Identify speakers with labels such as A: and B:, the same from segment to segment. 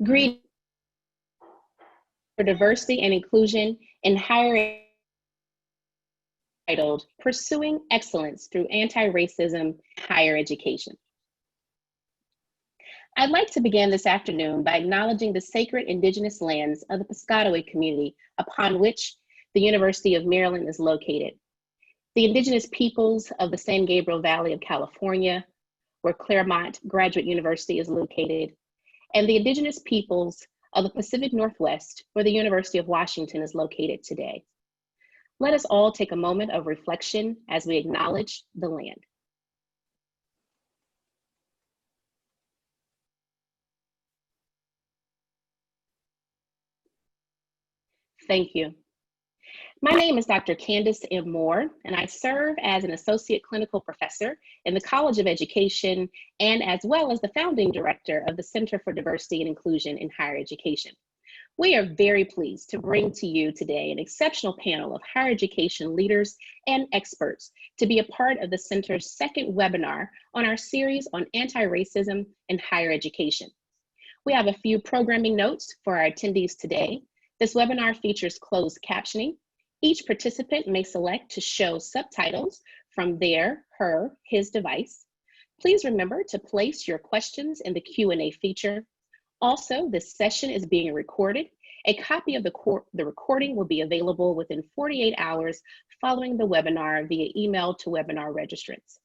A: Greeting for diversity and inclusion in higher titled Pursuing Excellence Through Anti-Racism Higher Education. I'd like to begin this afternoon by acknowledging the sacred indigenous lands of the Piscataway community upon which the University of Maryland is located. The indigenous peoples of the San Gabriel Valley of California, where Claremont Graduate University is located, and the indigenous peoples of the Pacific Northwest, where the University of Washington is located today. Let us all take a moment of reflection as we acknowledge the land. Thank you. My name is Dr. Candace M. Moore, and I serve as an associate clinical professor in the College of Education and as well as the founding director of the Center for Diversity and Inclusion in Higher Education. We are very pleased to bring to you today an exceptional panel of higher education leaders and experts to be a part of the Center's second webinar on our series on anti-racism in higher education. We have a few programming notes for our attendees today. This webinar features closed captioning. Each participant may select to show subtitles from their, her, his device. Please remember to place your questions in the Q&A feature. Also, this session is being recorded. A copy of the recording will be available within 48 hours following the webinar via email to webinar registrants.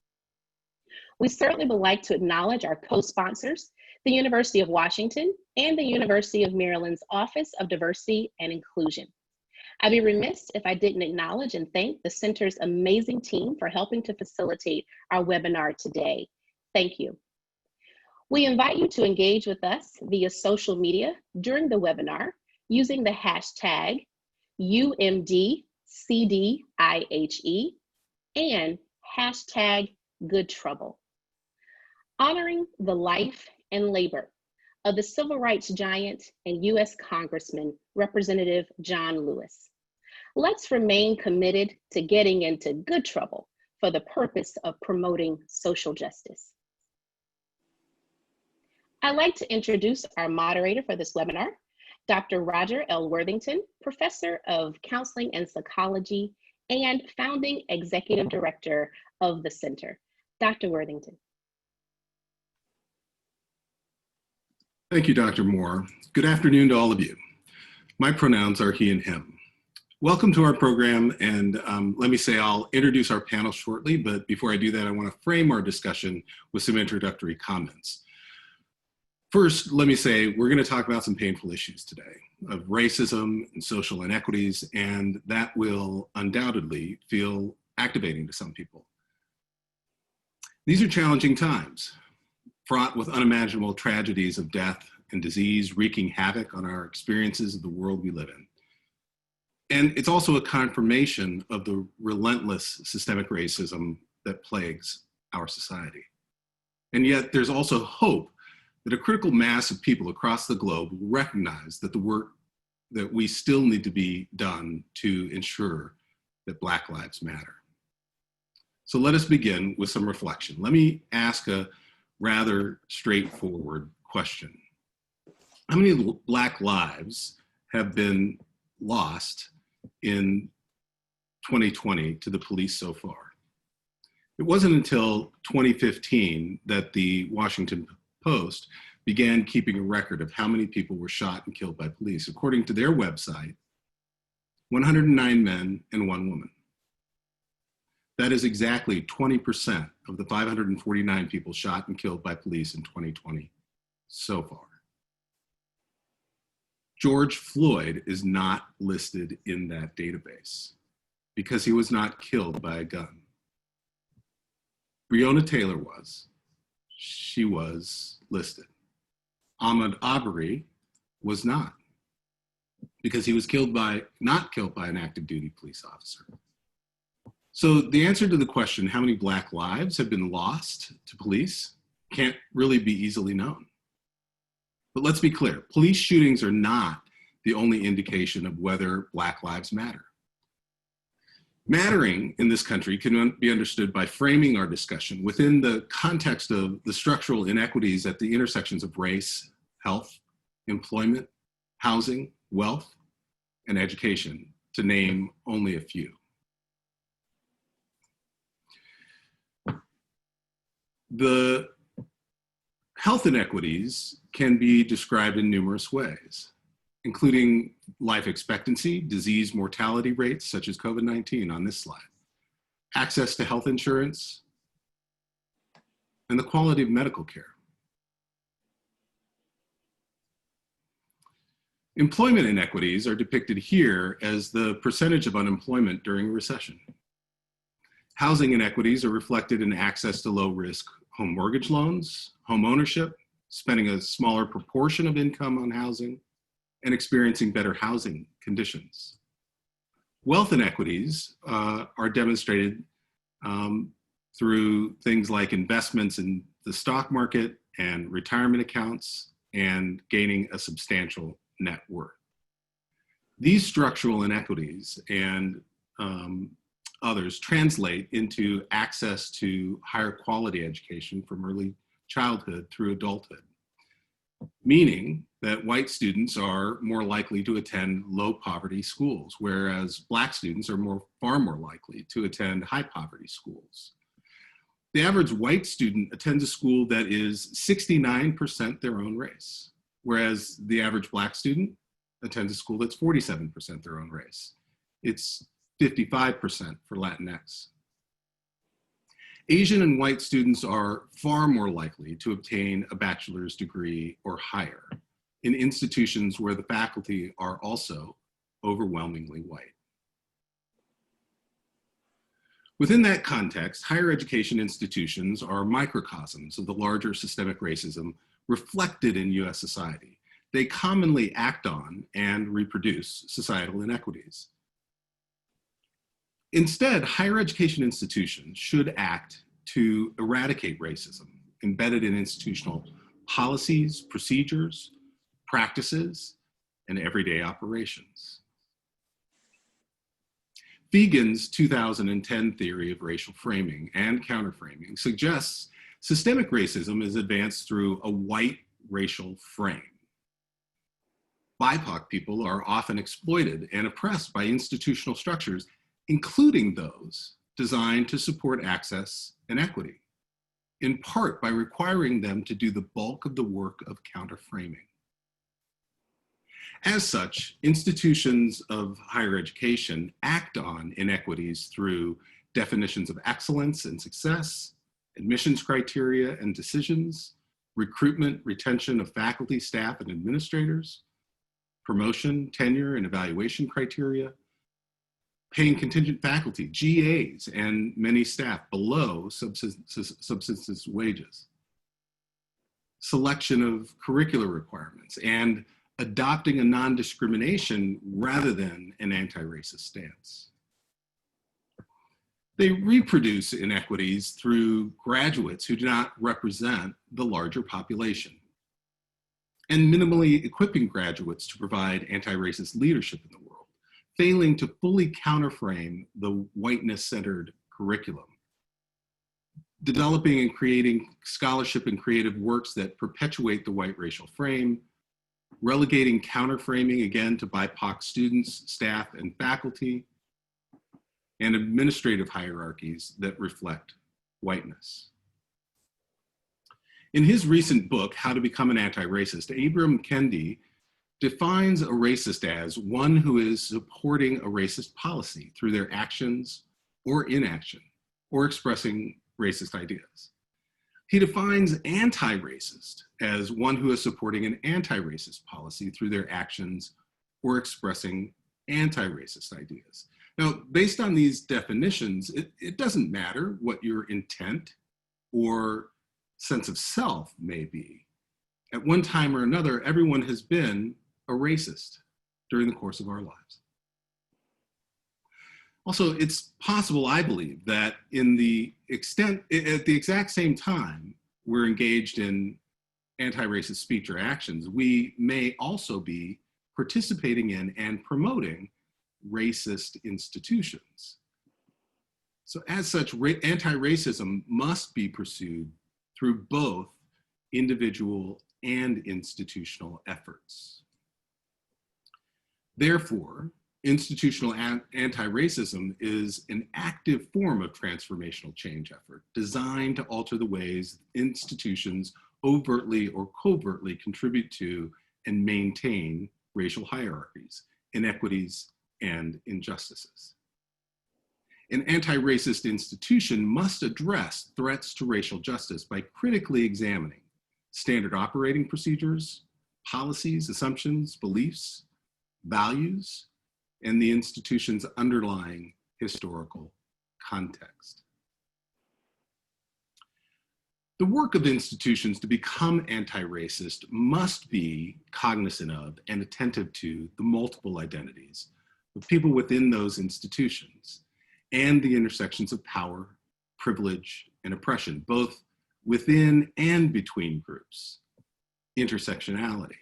A: We certainly would like to acknowledge our co-sponsors, the University of Washington and the University of Maryland's Office of Diversity and Inclusion. I'd be remiss if I didn't acknowledge and thank the Center's amazing team for helping to facilitate our webinar today. Thank you. We invite you to engage with us via social media during the webinar using the hashtag UMDCDIHE and hashtag Good Trouble. Honoring the life and labor of the civil rights giant and U.S. Congressman, Representative John Lewis. Let's remain committed to getting into good trouble for the purpose of promoting social justice. I'd like to introduce our moderator for this webinar, Dr. Roger L. Worthington, Professor of Counseling and Psychology and founding Executive Director of the Center. Dr. Worthington.
B: Thank you, Dr. Moore. Good afternoon to all of you. My pronouns are he and him. Welcome to our program, and let me say I'll introduce our panel shortly, but before I do that, I want to frame our discussion with some introductory comments. First, let me say we're going to talk about some painful issues today of racism and social inequities, and that will undoubtedly feel activating to some people. These are challenging times, fraught with unimaginable tragedies of death and disease wreaking havoc on our experiences of the world we live in. And it's also a confirmation of the relentless systemic racism that plagues our society. And yet there's also hope that a critical mass of people across the globe will recognize that the work that we still need to be done to ensure that Black lives matter. So let us begin with some reflection. Let me ask a rather straightforward question. How many Black lives have been lost in 2020 to the police so far? It wasn't until 2015 that the Washington Post began keeping a record of how many people were shot and killed by police. According to their website, 109 men and 1 woman. That is exactly 20% of the 549 people shot and killed by police in 2020 so far. George Floyd is not listed in that database because he was not killed by a gun. Breonna Taylor was. She was listed. Ahmaud Arbery was not, because he was not killed by an active duty police officer. So the answer to the question, how many Black lives have been lost to police, can't really be easily known. But let's be clear, police shootings are not the only indication of whether Black lives matter. Mattering in this country can be understood by framing our discussion within the context of the structural inequities at the intersections of race, health, employment, housing, wealth, and education, to name only a few. The health inequities can be described in numerous ways, including life expectancy, disease mortality rates, such as COVID-19 on this slide, access to health insurance, and the quality of medical care. Employment inequities are depicted here as the percentage of unemployment during a recession. Housing inequities are reflected in access to low-risk home mortgage loans, home ownership, spending a smaller proportion of income on housing, and experiencing better housing conditions. Wealth inequities are demonstrated through things like investments in the stock market and retirement accounts and gaining a substantial net worth. These structural inequities and others translate into access to higher quality education from early childhood through adulthood, meaning that white students are more likely to attend low poverty schools, whereas Black students are far more likely to attend high poverty schools. The average white student attends a school that is 69% their own race, whereas the average Black student attends a school that's 47% their own race. It's 55% for Latinx. Asian and white students are far more likely to obtain a bachelor's degree or higher in institutions where the faculty are also overwhelmingly white. Within that context, higher education institutions are microcosms of the larger systemic racism reflected in US society. They commonly act on and reproduce societal inequities. Instead, higher education institutions should act to eradicate racism embedded in institutional policies, procedures, practices, and everyday operations. Fegan's 2010 theory of racial framing and counterframing suggests systemic racism is advanced through a white racial frame. BIPOC people are often exploited and oppressed by institutional structures, including those designed to support access and equity, in part by requiring them to do the bulk of the work of counterframing. As such, institutions of higher education act on inequities through definitions of excellence and success, admissions criteria and decisions, recruitment, retention of faculty, staff, and administrators, promotion, tenure, and evaluation criteria, paying contingent faculty, GAs, and many staff below subsistence wages, selection of curricular requirements, and adopting a non-discrimination rather than an anti-racist stance. They reproduce inequities through graduates who do not represent the larger population, and minimally equipping graduates to provide anti-racist leadership in the world, failing to fully counterframe the whiteness-centered curriculum, developing and creating scholarship and creative works that perpetuate the white racial frame, relegating counterframing again to BIPOC students, staff, and faculty, and administrative hierarchies that reflect whiteness. In his recent book, How to Become an Anti-Racist, IBRAM KENDI defines a racist as one who is supporting a racist policy through their actions or inaction, or expressing racist ideas. He defines anti-racist as one who is supporting an anti-racist policy through their actions or expressing anti-racist ideas. Now, based on these definitions, it doesn't matter what your intent or sense of self may be. At one time or another, everyone has been a racist during the course of our lives. Also, it's possible, I believe, that at the exact same time we're engaged in anti-racist speech or actions, we may also be participating in and promoting racist institutions. So as such, anti-racism must be pursued through both individual and institutional efforts. Therefore, institutional anti-racism is an active form of transformational change effort designed to alter the ways institutions overtly or covertly contribute to and maintain racial hierarchies, inequities, and injustices. An anti-racist institution must address threats to racial justice by critically examining standard operating procedures, policies, assumptions, beliefs, values, and the institution's underlying historical context. The work of institutions to become anti-racist must be cognizant of and attentive to the multiple identities of people within those institutions and the intersections of power, privilege, and oppression, both within and between groups, intersectionality.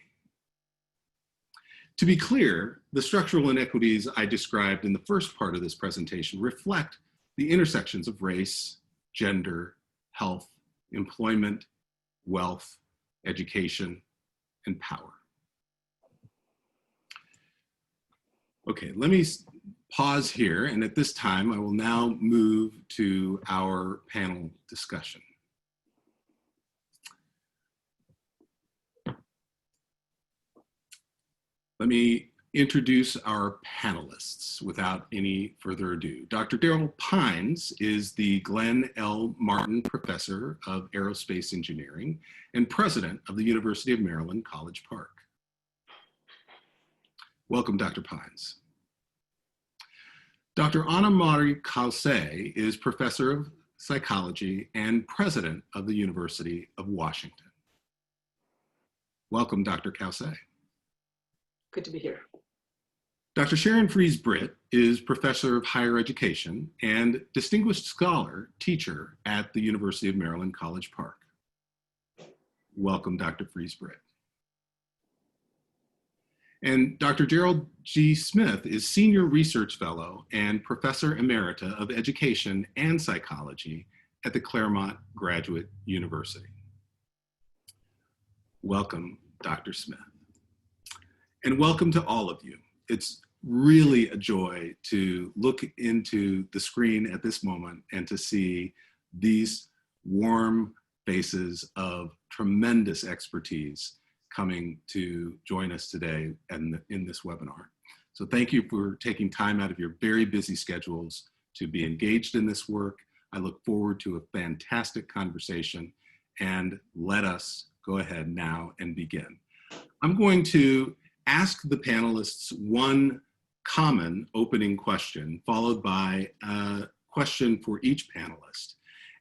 B: To be clear, the structural inequities I described in the first part of this presentation reflect the intersections of race, gender, health, employment, wealth, education, and power. Okay, let me pause here, and at this time, I will now move to our panel discussion. Let me introduce our panelists without any further ado. Dr. Daryl Pines is the Glenn L. Martin Professor of Aerospace Engineering and President of the University of Maryland, College Park. Welcome, Dr. Pines. Dr. Anna-Marie Caussé is Professor of Psychology and President of the University of Washington. Welcome, Dr. Caussé.
C: Good to be here.
B: Dr. Sharon Fries-Britt is Professor of Higher Education and Distinguished Scholar Teacher at the University of Maryland, College Park. Welcome, Dr. Fries-Britt. And Dr. Gerald G. Smith is Senior Research Fellow and Professor Emerita of Education and Psychology at the Claremont Graduate University. Welcome, Dr. Smith. And welcome to all of you. It's really a joy to look into the screen at this moment and to see these warm faces of tremendous expertise coming to join us today in this webinar. So thank you for taking time out of your very busy schedules to be engaged in this work. I look forward to a fantastic conversation, and let us go ahead now and begin. I'm going to ask the panelists one common opening question, followed by a question for each panelist.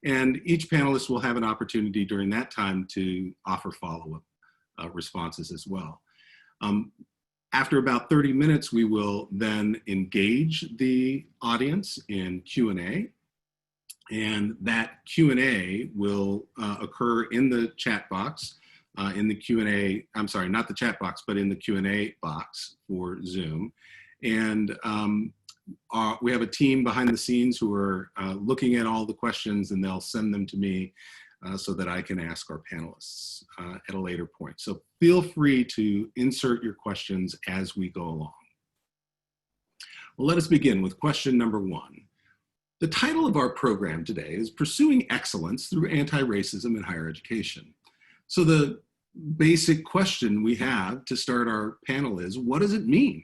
B: And each panelist will have an opportunity during that time to offer follow-up responses as well. After about 30 minutes, we will then engage the audience in Q&A. And that Q&A will occur in the chat box. In the Q&A, I'm sorry, not the chat box, but in the Q&A box for Zoom. And we have a team behind the scenes who are looking at all the questions, and they'll send them to me so that I can ask our panelists at a later point. So feel free to insert your questions as we go along. Well, let us begin with question number one. The title of our program today is Pursuing Excellence Through Anti-Racism in Higher Education. So the basic question we have to start our panel is, what does it mean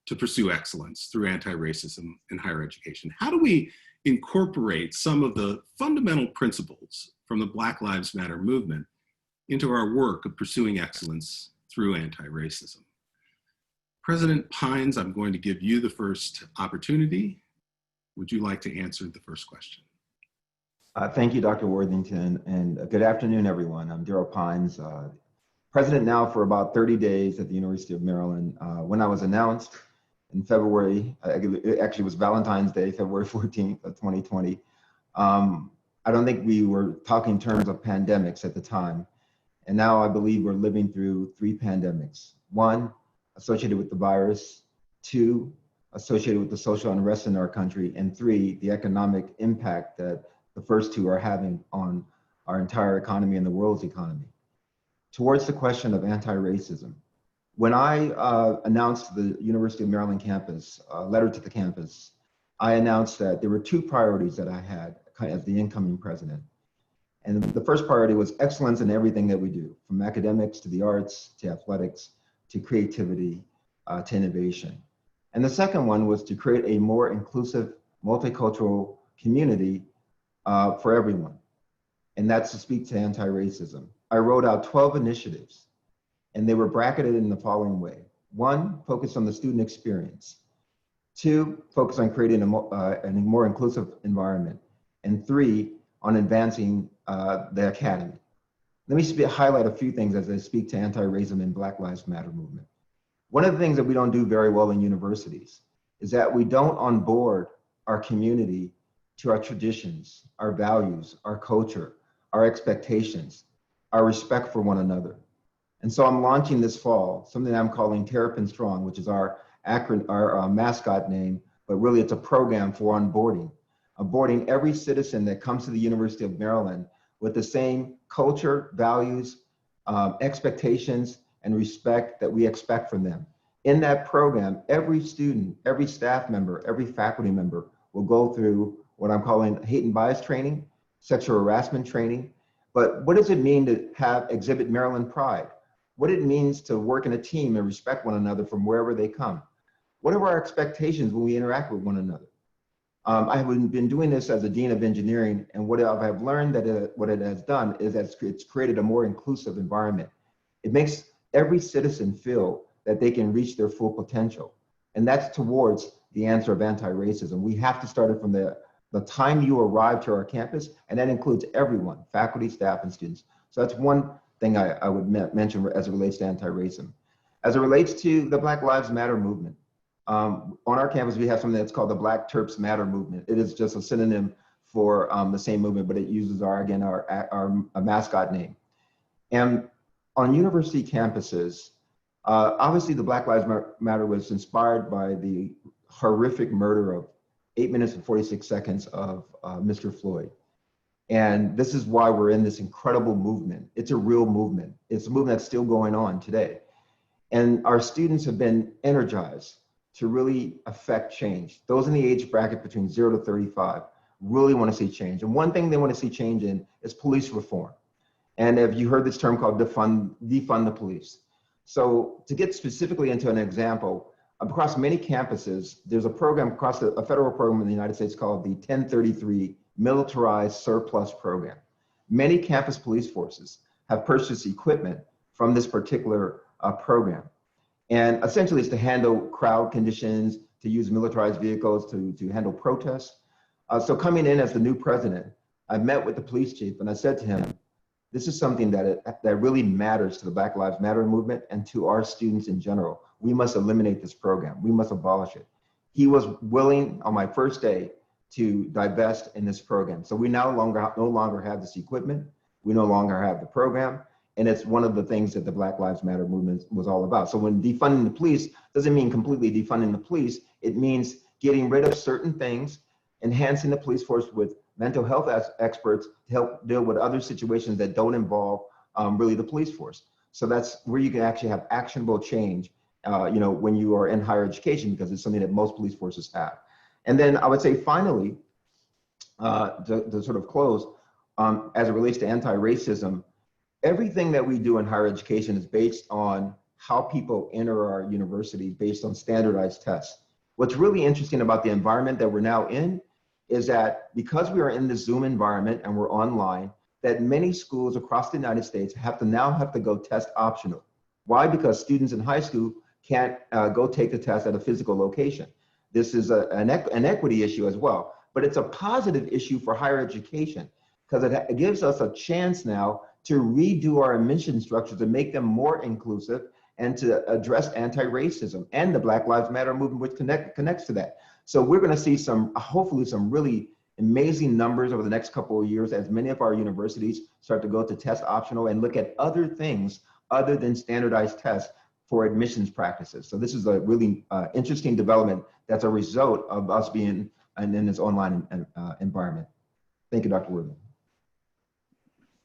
B: to pursue excellence through anti-racism in higher education? How do we incorporate some of the fundamental principles from the Black Lives Matter movement into our work of pursuing excellence through anti-racism? President Pines, I'm going to give you the first opportunity. Would you like to answer the first question?
D: Thank you, Dr. Worthington, and good afternoon, everyone. I'm Daryl Pines, president now for about 30 days at the University of Maryland. When I was announced in February, it actually was Valentine's Day, February 14th of 2020. I don't think we were talking in terms of pandemics at the time. And now I believe we're living through 3 pandemics. 1, associated with the virus. 2, associated with the social unrest in our country. And 3, the economic impact that the first 2 are having on our entire economy and the world's economy. towards the question of anti-racism. When I announced the University of Maryland campus, letter to the campus, I announced that there were two priorities that I had as the incoming president. And the first priority was excellence in everything that we do, from academics to the arts, to athletics, to creativity, to innovation. And the second one was to create a more inclusive, multicultural community for everyone. And that's to speak to anti-racism. I wrote out 12 initiatives, and they were bracketed in the following way. 1, focus on the student experience. 2, focus on creating a more inclusive environment. And 3, on advancing the academy. Let me highlight a few things as I speak to anti-racism and Black Lives Matter movement. One of the things that we don't do very well in universities is that we don't onboard our community to our traditions, our values, our culture, our expectations, our respect for one another. And so I'm launching this fall something I'm calling Terrapin Strong, which is our mascot name, but really it's a program for onboarding every citizen that comes to the University of Maryland with the same culture, values, expectations, and respect that we expect from them. In that program, every student, every staff member, every faculty member will go through what I'm calling hate and bias training, sexual harassment training. But what does it mean to exhibit Maryland pride? What it means to work in a team and respect one another from wherever they come? What are our expectations when we interact with one another? I have been doing this as a dean of engineering, and what I've learned that what it has done is that it's created a more inclusive environment. It makes every citizen feel that they can reach their full potential. And that's towards the answer of anti-racism. We have to start it from the time you arrive to our campus, and that includes everyone, faculty, staff, and students. So that's one thing I would mention as it relates to anti-racism. As it relates to the Black Lives Matter movement, on our campus, we have something that's called the Black Terps Matter movement. It is just a synonym for the same movement, but it uses our mascot name. And on university campuses, obviously the Black Lives Matter was inspired by the horrific murder of 8 minutes and 46 seconds of Mr. Floyd. And this is why we're in this incredible movement. It's a real movement. It's a movement that's still going on today. And our students have been energized to really affect change. Those in the age bracket between 0 to 35 really want to see change. And one thing they want to see change in is police reform. And have you heard this term called defund the police? So to get specifically into an example, across many campuses, there's a program a federal program in the United States called the 1033 Militarized Surplus Program. Many campus police forces have purchased equipment from this particular program. And essentially it's to handle crowd conditions, to use militarized vehicles, to handle protests. So coming in as the new president, I met with the police chief and I said to him, this is something that really matters to the Black Lives Matter movement and to our students in general. We must eliminate this program. We must abolish it. He was willing on my first day to divest in this program. So we no longer have this equipment. We no longer have the program. And it's one of the things that the Black Lives Matter movement was all about. So when defunding the police doesn't mean completely defunding the police, it means getting rid of certain things, enhancing the police force with mental health experts to help deal with other situations that don't involve really the police force. So that's where you can actually have actionable change, when you are in higher education, because it's something that most police forces have. And then I would say finally, to sort of close, as it relates to anti-racism, everything that we do in higher education is based on how people enter our universities based on standardized tests. What's really interesting about the environment that we're now in is that because we are in the Zoom environment and we're online, that many schools across the United States have to go test optional. Why? Because students in high school can't go take the test at a physical location. This is an equity issue as well, but it's a positive issue for higher education because it gives us a chance now to redo our admission structures and make them more inclusive and to address anti-racism and the Black Lives Matter movement, which connects to that. So we're going to see hopefully some really amazing numbers over the next couple of years as many of our universities start to go to test optional and look at other things other than standardized tests for admissions practices. So this is a really interesting development that's a result of us being in this online environment. Thank you, Dr. Worthing.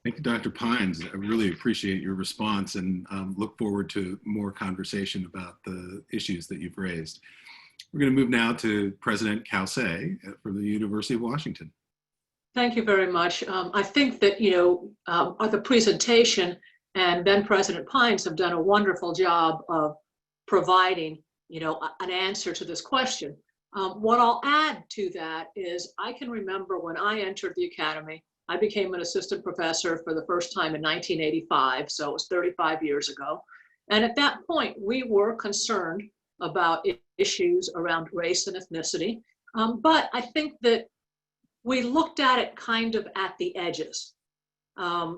B: Thank you, Dr. Pines. I really appreciate your response and look forward to more conversation about the issues that you've raised. We're going to move now to President Cauce from the University of Washington.
C: Thank you very much. I think that, the presentation and then President Pines have done a wonderful job of providing, an answer to this question. What I'll add to that is I can remember when I entered the academy, I became an assistant professor for the first time in 1985, so it was 35 years ago. And at that point, we were concerned about issues around race and ethnicity. But I think that we looked at it kind of at the edges.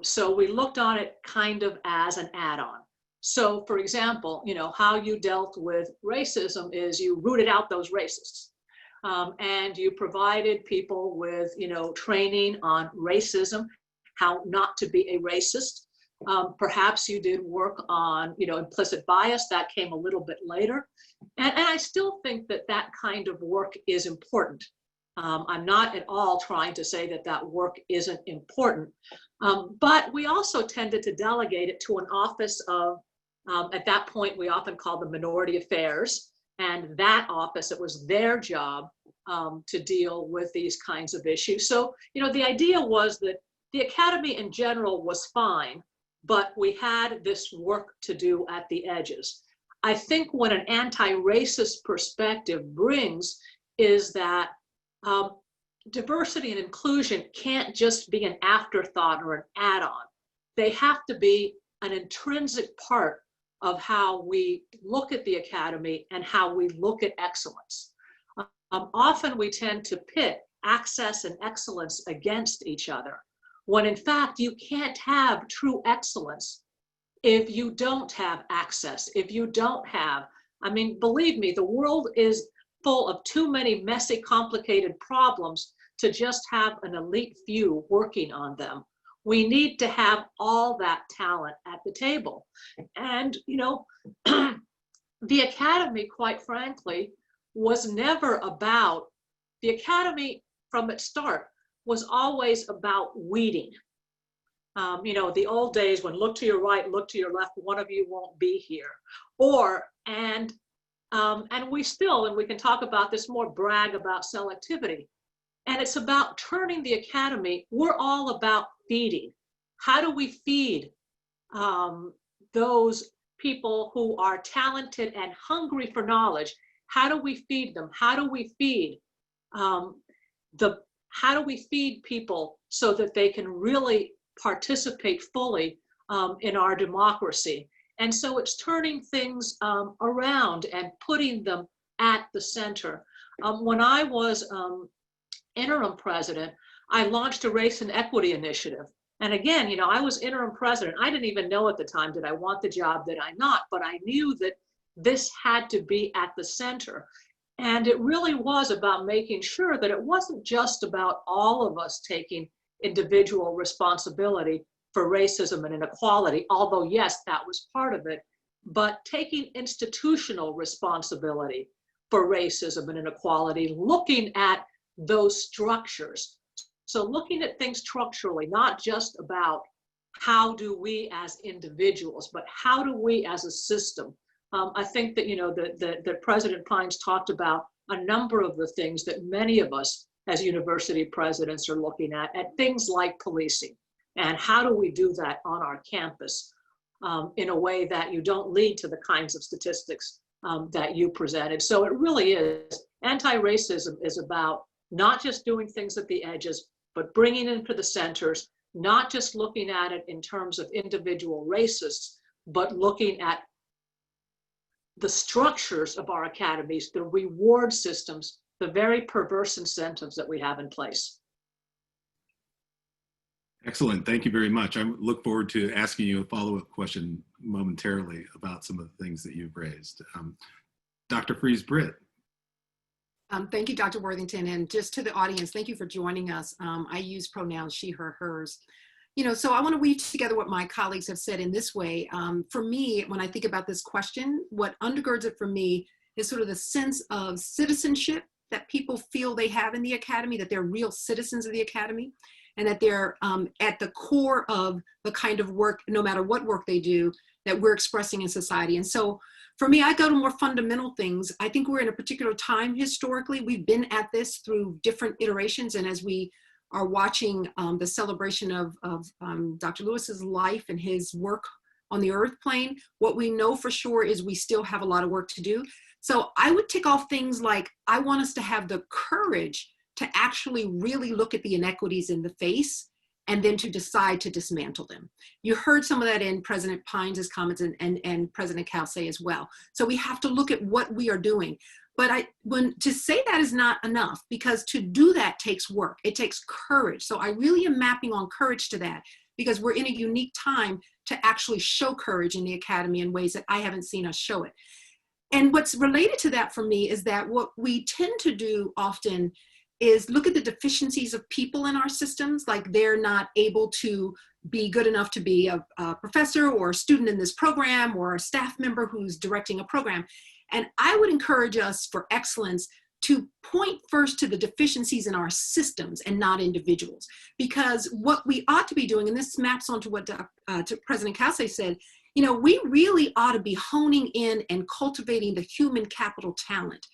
C: So we looked on it kind of as an add-on. So for example, how you dealt with racism is you rooted out those racists. And you provided people with, training on racism, how not to be a racist. Perhaps you did work on, implicit bias. That came a little bit later. And I still think that that kind of work is important. I'm not at all trying to say that that work isn't important. But we also tended to delegate it to an office of, at that point, we often called them Minority Affairs. And that office, it was their job to deal with these kinds of issues. So, the idea was that the academy in general was fine, but we had this work to do at the edges. I think what an anti-racist perspective brings is that diversity and inclusion can't just be an afterthought or an add-on. They have to be an intrinsic part of how we look at the academy and how we look at excellence. Often we tend to pit access and excellence against each other, when in fact you can't have true excellence if you don't have access, if you don't have, believe me, the world is full of too many messy, complicated problems to just have an elite few working on them. We need to have all that talent at the table. And, the academy, quite frankly, was never about, the academy from its start was always about weeding. The old days when look to your right, look to your left, one of you won't be here. And we still, and we can talk about this more, brag about selectivity. And it's about turning the academy, we're all about feeding. How do we feed those people who are talented and hungry for knowledge? How do we feed them? How do we feed people so that they can really participate fully in our democracy? And so it's turning things around and putting them at the center. When I was interim president, I launched a race and equity initiative. And again, I was interim president. I didn't even know at the time, did I want the job, did I not? But I knew that this had to be at the center. And it really was about making sure that it wasn't just about all of us taking individual responsibility for racism and inequality, although yes, that was part of it, but taking institutional responsibility for racism and inequality, looking at those structures. So looking at things structurally, not just about how do we as individuals, but how do we as a system. I think that, that President Pines talked about a number of the things that many of us as university presidents are looking at things like policing. And how do we do that on our campus in a way that you don't lead to the kinds of statistics that you presented. So it really is, anti-racism is about not just doing things at the edges, but bringing it into the centers, not just looking at it in terms of individual racists, but looking at the structures of our academies, the reward systems, the very perverse incentives that we have in place.
B: Excellent. Thank you very much. I look forward to asking you a follow-up question momentarily about some of the things that you've raised. Dr. Fries-Britt.
E: Thank you, Dr. Worthington. And just to the audience, thank you for joining us. I use pronouns she, her, hers. So I want to weave together what my colleagues have said in this way. For me, when I think about this question, what undergirds it for me is sort of the sense of citizenship that people feel they have in the academy, that they're real citizens of the academy. and that they're at the core of the kind of work, no matter what work they do, that we're expressing in society. And so for me, I go to more fundamental things. I think we're in a particular time historically. We've been at this through different iterations. And as we are watching the celebration of Dr. Lewis's life and his work on the earth plane, what we know for sure is we still have a lot of work to do. So I would tick off things like, I want us to have the courage to actually really look at the inequities in the face and then to decide to dismantle them. You heard some of that in President Pines' comments and President Kelsey as well. So we have to look at what we are doing. But to say that is not enough, because to do that takes work. It takes courage. So I really am mapping on courage to that, because we're in a unique time to actually show courage in the academy in ways that I haven't seen us show it. And what's related to that for me is that what we tend to do often is look at the deficiencies of people in our systems, like they're not able to be good enough to be a professor or a student in this program or a staff member who's directing a program. And I would encourage us for excellence to point first to the deficiencies in our systems and not individuals. Because what we ought to be doing, and this maps onto what President Kelsey said, you know, we really ought to be honing in and cultivating the human capital talent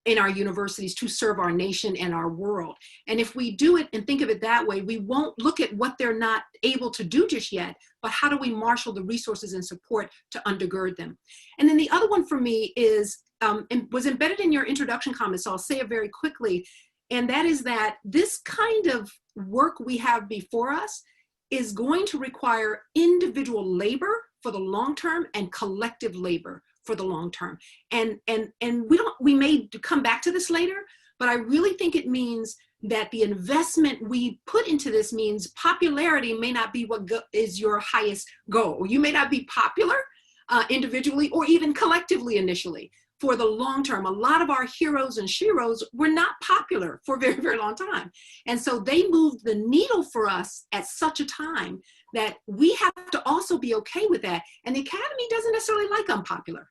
E: in our universities to serve our nation and our world. And if we do it and think of it that way, we won't look at what they're not able to do just yet, but how do we marshal the resources and support to undergird them? And then the other one for me is, and was embedded in your introduction comments, so I'll say it very quickly, and that is that this kind of work we have before us is going to require individual labor for the long term and collective labor for the long term. And we may come back to this later, but I really think it means that the investment we put into this means popularity may not be what is your highest goal. You may not be popular individually or even collectively initially. For the long term, a lot of our heroes and sheroes were not popular for a very, very long time. And so they moved the needle for us at such a time that we have to also be okay with that. And the academy doesn't necessarily like unpopular.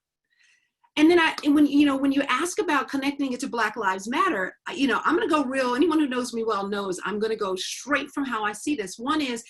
E: And then when you ask about connecting it to Black Lives Matter, I'm going to go real. Anyone who knows me well knows I'm going to go straight from how I see this. One is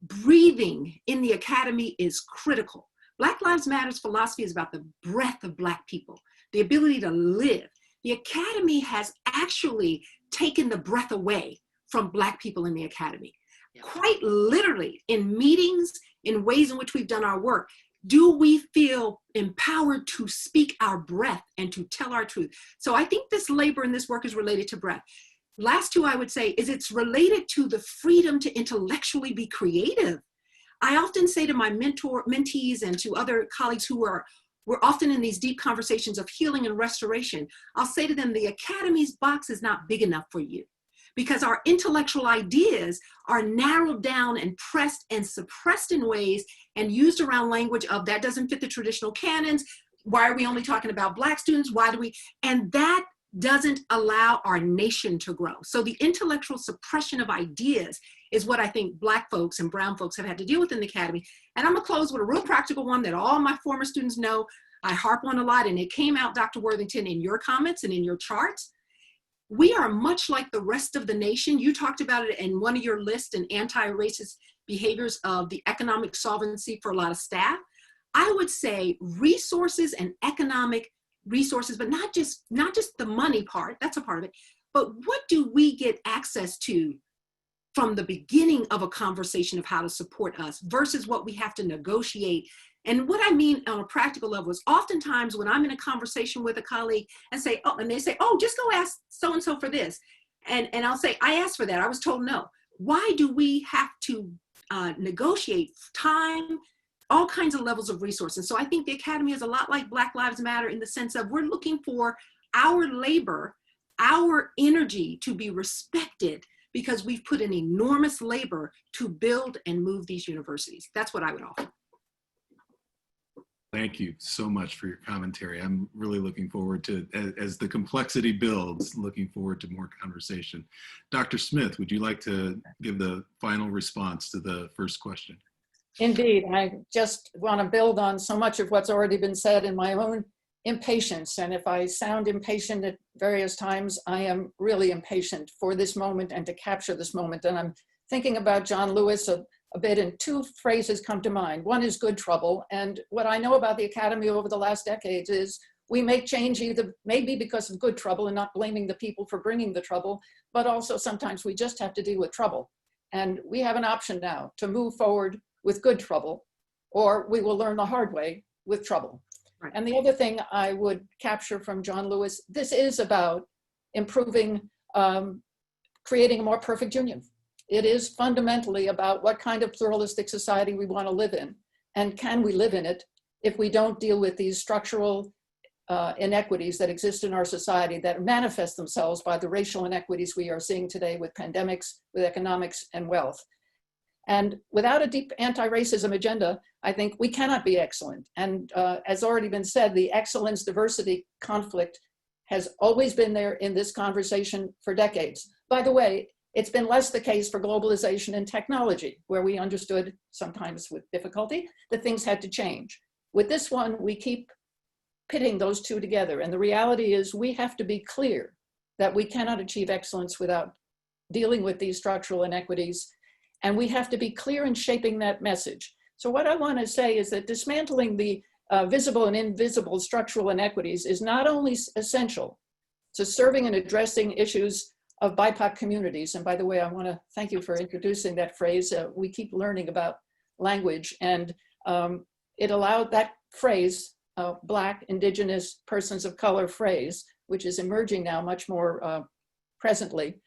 E: breathing in the academy is critical. Black Lives Matter's philosophy is about the breath of Black people, the ability to live. The academy has actually taken the breath away from Black people in the academy. Yeah. Quite literally, in meetings, in ways in which we've done our work, do we feel empowered to speak our breath and to tell our truth? So I think this labor and this work is related to breath. Last two I would say is it's related to the freedom to intellectually be creative. I often say to my mentees and to other colleagues who we're often in these deep conversations of healing and restoration, I'll say to them, the academy's box is not big enough for you, because our intellectual ideas are narrowed down and pressed and suppressed in ways and used around language of that doesn't fit the traditional canons. Why are we only talking about Black students? And that doesn't allow our nation to grow. So the intellectual suppression of ideas is what I think Black folks and brown folks have had to deal with in the academy. And I'm gonna close with a real practical one that all my former students know I harp on a lot, and it came out, Dr. Worthington, in your comments and in your charts. We are much like the rest of the nation. You talked about it in one of your lists in anti-racist behaviors of the economic solvency for a lot of staff. I would say resources and economic resources, but not just the money part, that's a part of it, but what do we get access to from the beginning of a conversation of how to support us versus what we have to negotiate. And what I mean on a practical level is oftentimes when I'm in a conversation with a colleague and they say, oh, just go ask so-and-so for this. And I'll say, I asked for that, I was told no. Why do we have to negotiate time, all kinds of levels of resources? So I think the academy is a lot like Black Lives Matter in the sense of we're looking for our labor, our energy to be respected because we've put in enormous labor to build and move these universities. That's what I would offer.
B: Thank you so much for your commentary. I'm really looking forward to, as the complexity builds, looking forward to more conversation. Dr. Smith, would you like to give the final response to the first question?
F: Indeed, I just want to build on so much of what's already been said in my own impatience. And if I sound impatient at various times, I am really impatient for this moment and to capture this moment. And I'm thinking about John Lewis a bit, and two phrases come to mind. One is good trouble. And what I know about the Academy over the last decades is we make change either maybe because of good trouble and not blaming the people for bringing the trouble, but also sometimes we just have to deal with trouble. And we have an option now to move forward with good trouble, or we will learn the hard way with trouble. Right. And the other thing I would capture from John Lewis, this is about improving, creating a more perfect union. It is fundamentally about what kind of pluralistic society we want to live in, and can we live in it if we don't deal with these structural inequities that exist in our society that manifest themselves by the racial inequities we are seeing today with pandemics, with economics and wealth. And without a deep anti-racism agenda, I think we cannot be excellent. And as already been said, the excellence diversity conflict has always been there in this conversation for decades. By the way, it's been less the case for globalization and technology, where we understood, sometimes with difficulty, that things had to change. With this one, we keep pitting those two together. And the reality is we have to be clear that we cannot achieve excellence without dealing with these structural inequities. And we have to be clear in shaping that message. So what I want to say is that dismantling the visible and invisible structural inequities is not only essential to serving and addressing issues of BIPOC communities. And by the way, I want to thank you for introducing that phrase. We keep learning about language, and it allowed that phrase, Black, Indigenous, persons of color phrase, which is emerging now much more presently,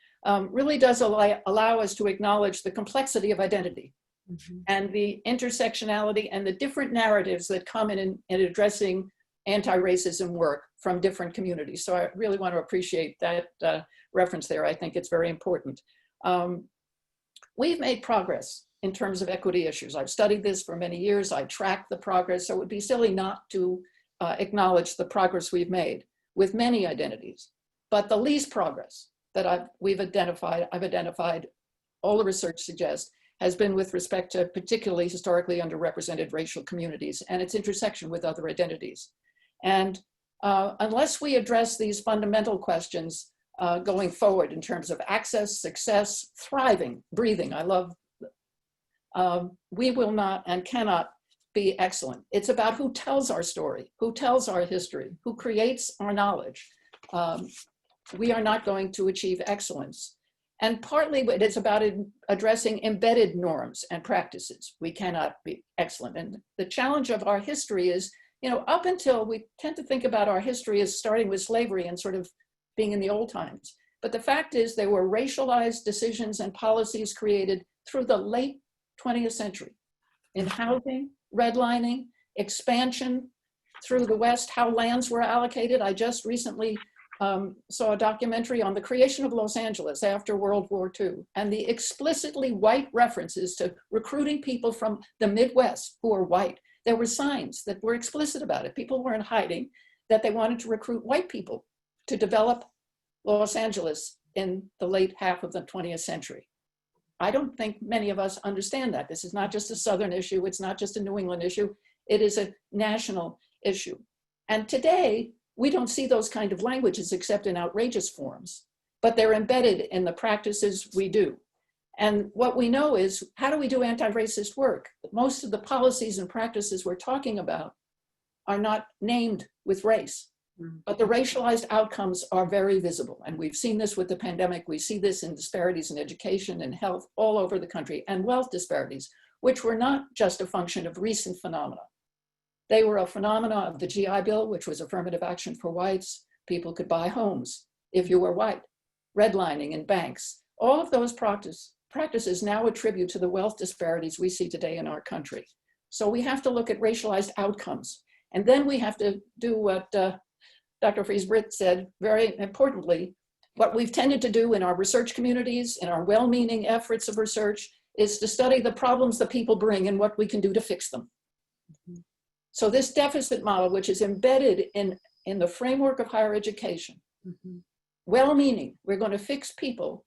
F: really does allow us to acknowledge the complexity of identity and the intersectionality and the different narratives that come in addressing anti-racism work from different communities. So I really want to appreciate that reference there. I think it's very important. We've made progress in terms of equity issues. I've studied this for many years. I track the progress, so it would be silly not to acknowledge the progress we've made with many identities. But the least progress that I've identified, all the research suggests, has been with respect to particularly historically underrepresented racial communities and its intersection with other identities. And unless we address these fundamental questions going forward in terms of access, success, thriving, breathing, I love, we will not and cannot be excellent. It's about who tells our story, who tells our history, who creates our knowledge. We are not going to achieve excellence. And partly it is about addressing embedded norms and practices. We cannot be excellent. And the challenge of our history is, you know, up until we tend to think about our history as starting with slavery and sort of being in the old times. But the fact is there were racialized decisions and policies created through the late 20th century in housing, redlining, expansion through the West, how lands were allocated. I just recently saw a documentary on the creation of Los Angeles after World War II, and the explicitly white references to recruiting people from the Midwest who are white. There were signs that were explicit about it. People weren't hiding that they wanted to recruit white people to develop Los Angeles in the late half of the 20th century. I don't think many of us understand that. This is not just a Southern issue. It's not just a New England issue. It is a national issue. And today, we don't see those kind of languages except in outrageous forms, but they're embedded in the practices we do. And what we know is, how do we do anti-racist work? Most of the policies and practices we're talking about are not named with race, but the racialized outcomes are very visible. And we've seen this with the pandemic. We see this in disparities in education and health all over the country, and wealth disparities, which were not just a function of recent phenomena. They were a phenomena of the GI Bill, which was affirmative action for whites. People could buy homes if you were white, redlining in banks. All of those practices now attribute to the wealth disparities we see today in our country. So we have to look at racialized outcomes. And then we have to do what Dr. Fries-Britt said, very importantly, what we've tended to do in our research communities, in our well-meaning efforts of research, is to study the problems that people bring and what we can do to fix them. So this deficit model, which is embedded in the framework of higher education, well-meaning, we're going to fix people.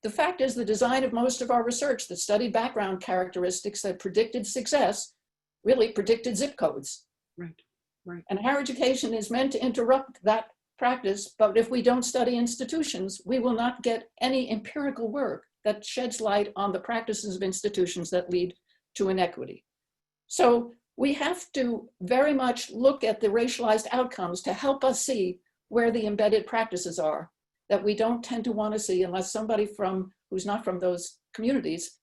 F: The fact is the design of most of our research that studied background characteristics that predicted success really predicted zip codes.
E: Right.
F: And higher education is meant to interrupt that practice, but if we don't study institutions, we will not get any empirical work that sheds light on the practices of institutions that lead to inequity. So we have to very much look at the racialized outcomes to help us see where the embedded practices are that we don't tend to want to see unless somebody who's not from those communities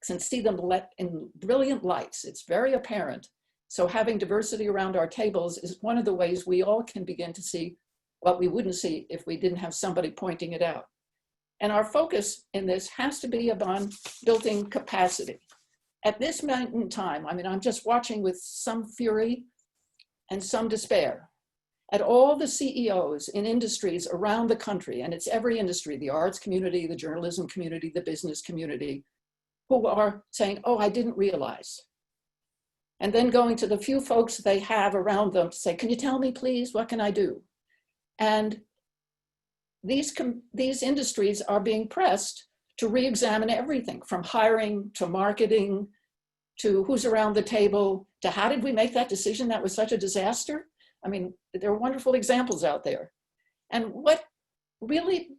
F: can see them in brilliant lights. It's very apparent. So having diversity around our tables is one of the ways we all can begin to see what we wouldn't see if we didn't have somebody pointing it out. And our focus in this has to be upon building capacity. At this moment in time, I mean, I'm just watching with some fury and some despair at all the CEOs in industries around the country, and it's every industry, the arts community, the journalism community, the business community, who are saying, oh, I didn't realize. And then going to the few folks they have around them to say, can you tell me, please, what can I do? And these industries are being pressed to re-examine everything from hiring to marketing to who's around the table to how did we make that decision that was such a disaster? I mean, there are wonderful examples out there. And what really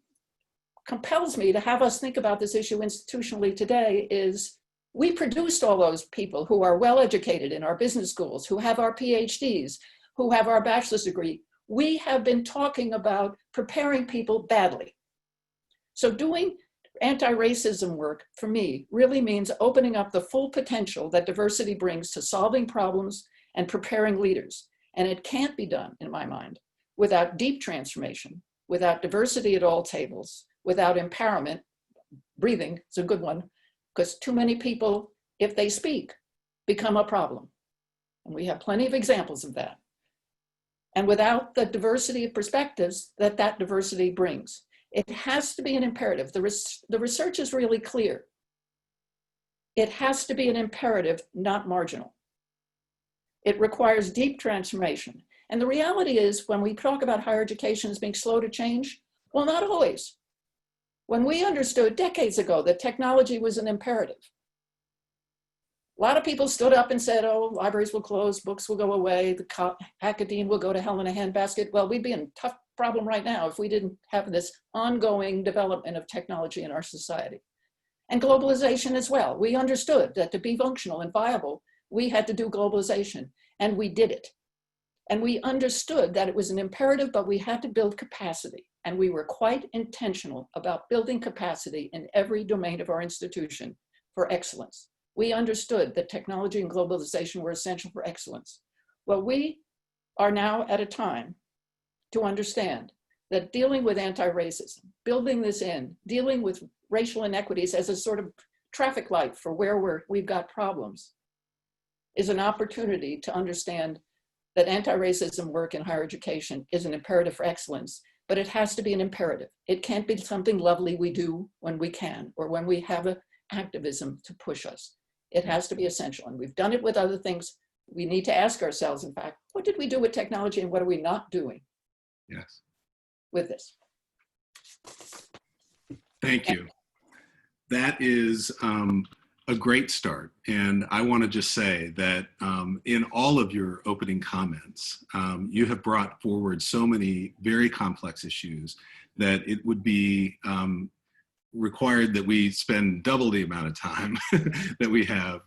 F: compels me to have us think about this issue institutionally today is we produced all those people who are well-educated in our business schools, who have our PhDs, who have our bachelor's degree. We have been talking about preparing people badly. So doing anti-racism work, for me, really means opening up the full potential that diversity brings to solving problems and preparing leaders. And it can't be done, in my mind, without deep transformation, without diversity at all tables, without empowerment. Breathing is a good one, because too many people, if they speak, become a problem. And we have plenty of examples of that. And without the diversity of perspectives that diversity brings. It has to be an imperative. The research is really clear. It has to be an imperative, not marginal. It requires deep transformation. And the reality is, when we talk about higher education as being slow to change, well, not always. When we understood decades ago that technology was an imperative, a lot of people stood up and said, oh, libraries will close, books will go away, the academe will go to hell in a handbasket. Well, we'd be in a tough problem right now if we didn't have this ongoing development of technology in our society. And globalization as well. We understood that to be functional and viable, we had to do globalization, and we did it. And we understood that it was an imperative, but we had to build capacity. And we were quite intentional about building capacity in every domain of our institution for excellence. We understood that technology and globalization were essential for excellence. Well, we are now at a time to understand that dealing with anti-racism, building this in, dealing with racial inequities as a sort of traffic light for where we've got problems, is an opportunity to understand that anti-racism work in higher education is an imperative for excellence, but it has to be an imperative. It can't be something lovely we do when we can, or when we have an activism to push us. It has to be essential, and we've done it with other things. We need to ask ourselves, in fact, what did we do with technology and what are we not doing?
B: Yes.
F: With this.
B: Thank you. That is a great start. And I want to just say that in all of your opening comments, you have brought forward so many very complex issues that it would be required that we spend double the amount of time that we have,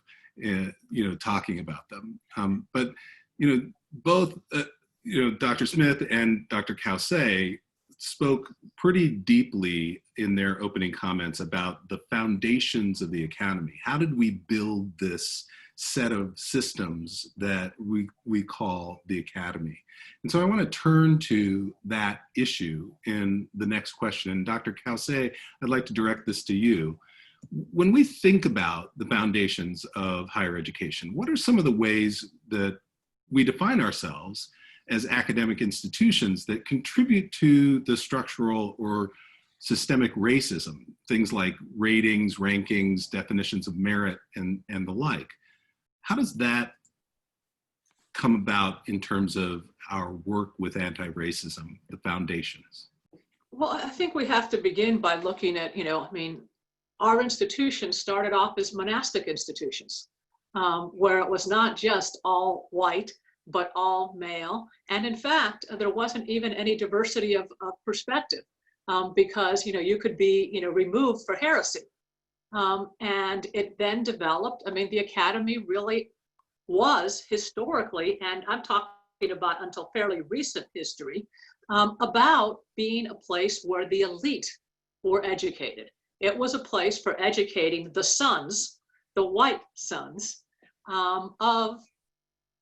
B: talking about them. But, both, Dr. Smith and Dr. Caussé spoke pretty deeply in their opening comments about the foundations of the academy. How did we build this set of systems that we call the academy? And so I want to turn to that issue in the next question. And Dr. Caussé, I'd like to direct this to you. When we think about the foundations of higher education, what are some of the ways that we define ourselves as academic institutions that contribute to the structural or systemic racism, things like ratings, rankings, definitions of merit, and the like? How does that come about in terms of our work with anti-racism, the foundations?
C: Well, I think we have to begin by looking at, our institutions started off as monastic institutions, where it was not just all white, but all male. And in fact, there wasn't even any diversity of perspective, because, you could be, removed for heresy. And it then developed, I mean, the academy really was historically, and I'm talking about until fairly recent history, about being a place where the elite were educated. It was a place for educating the sons, the white sons, of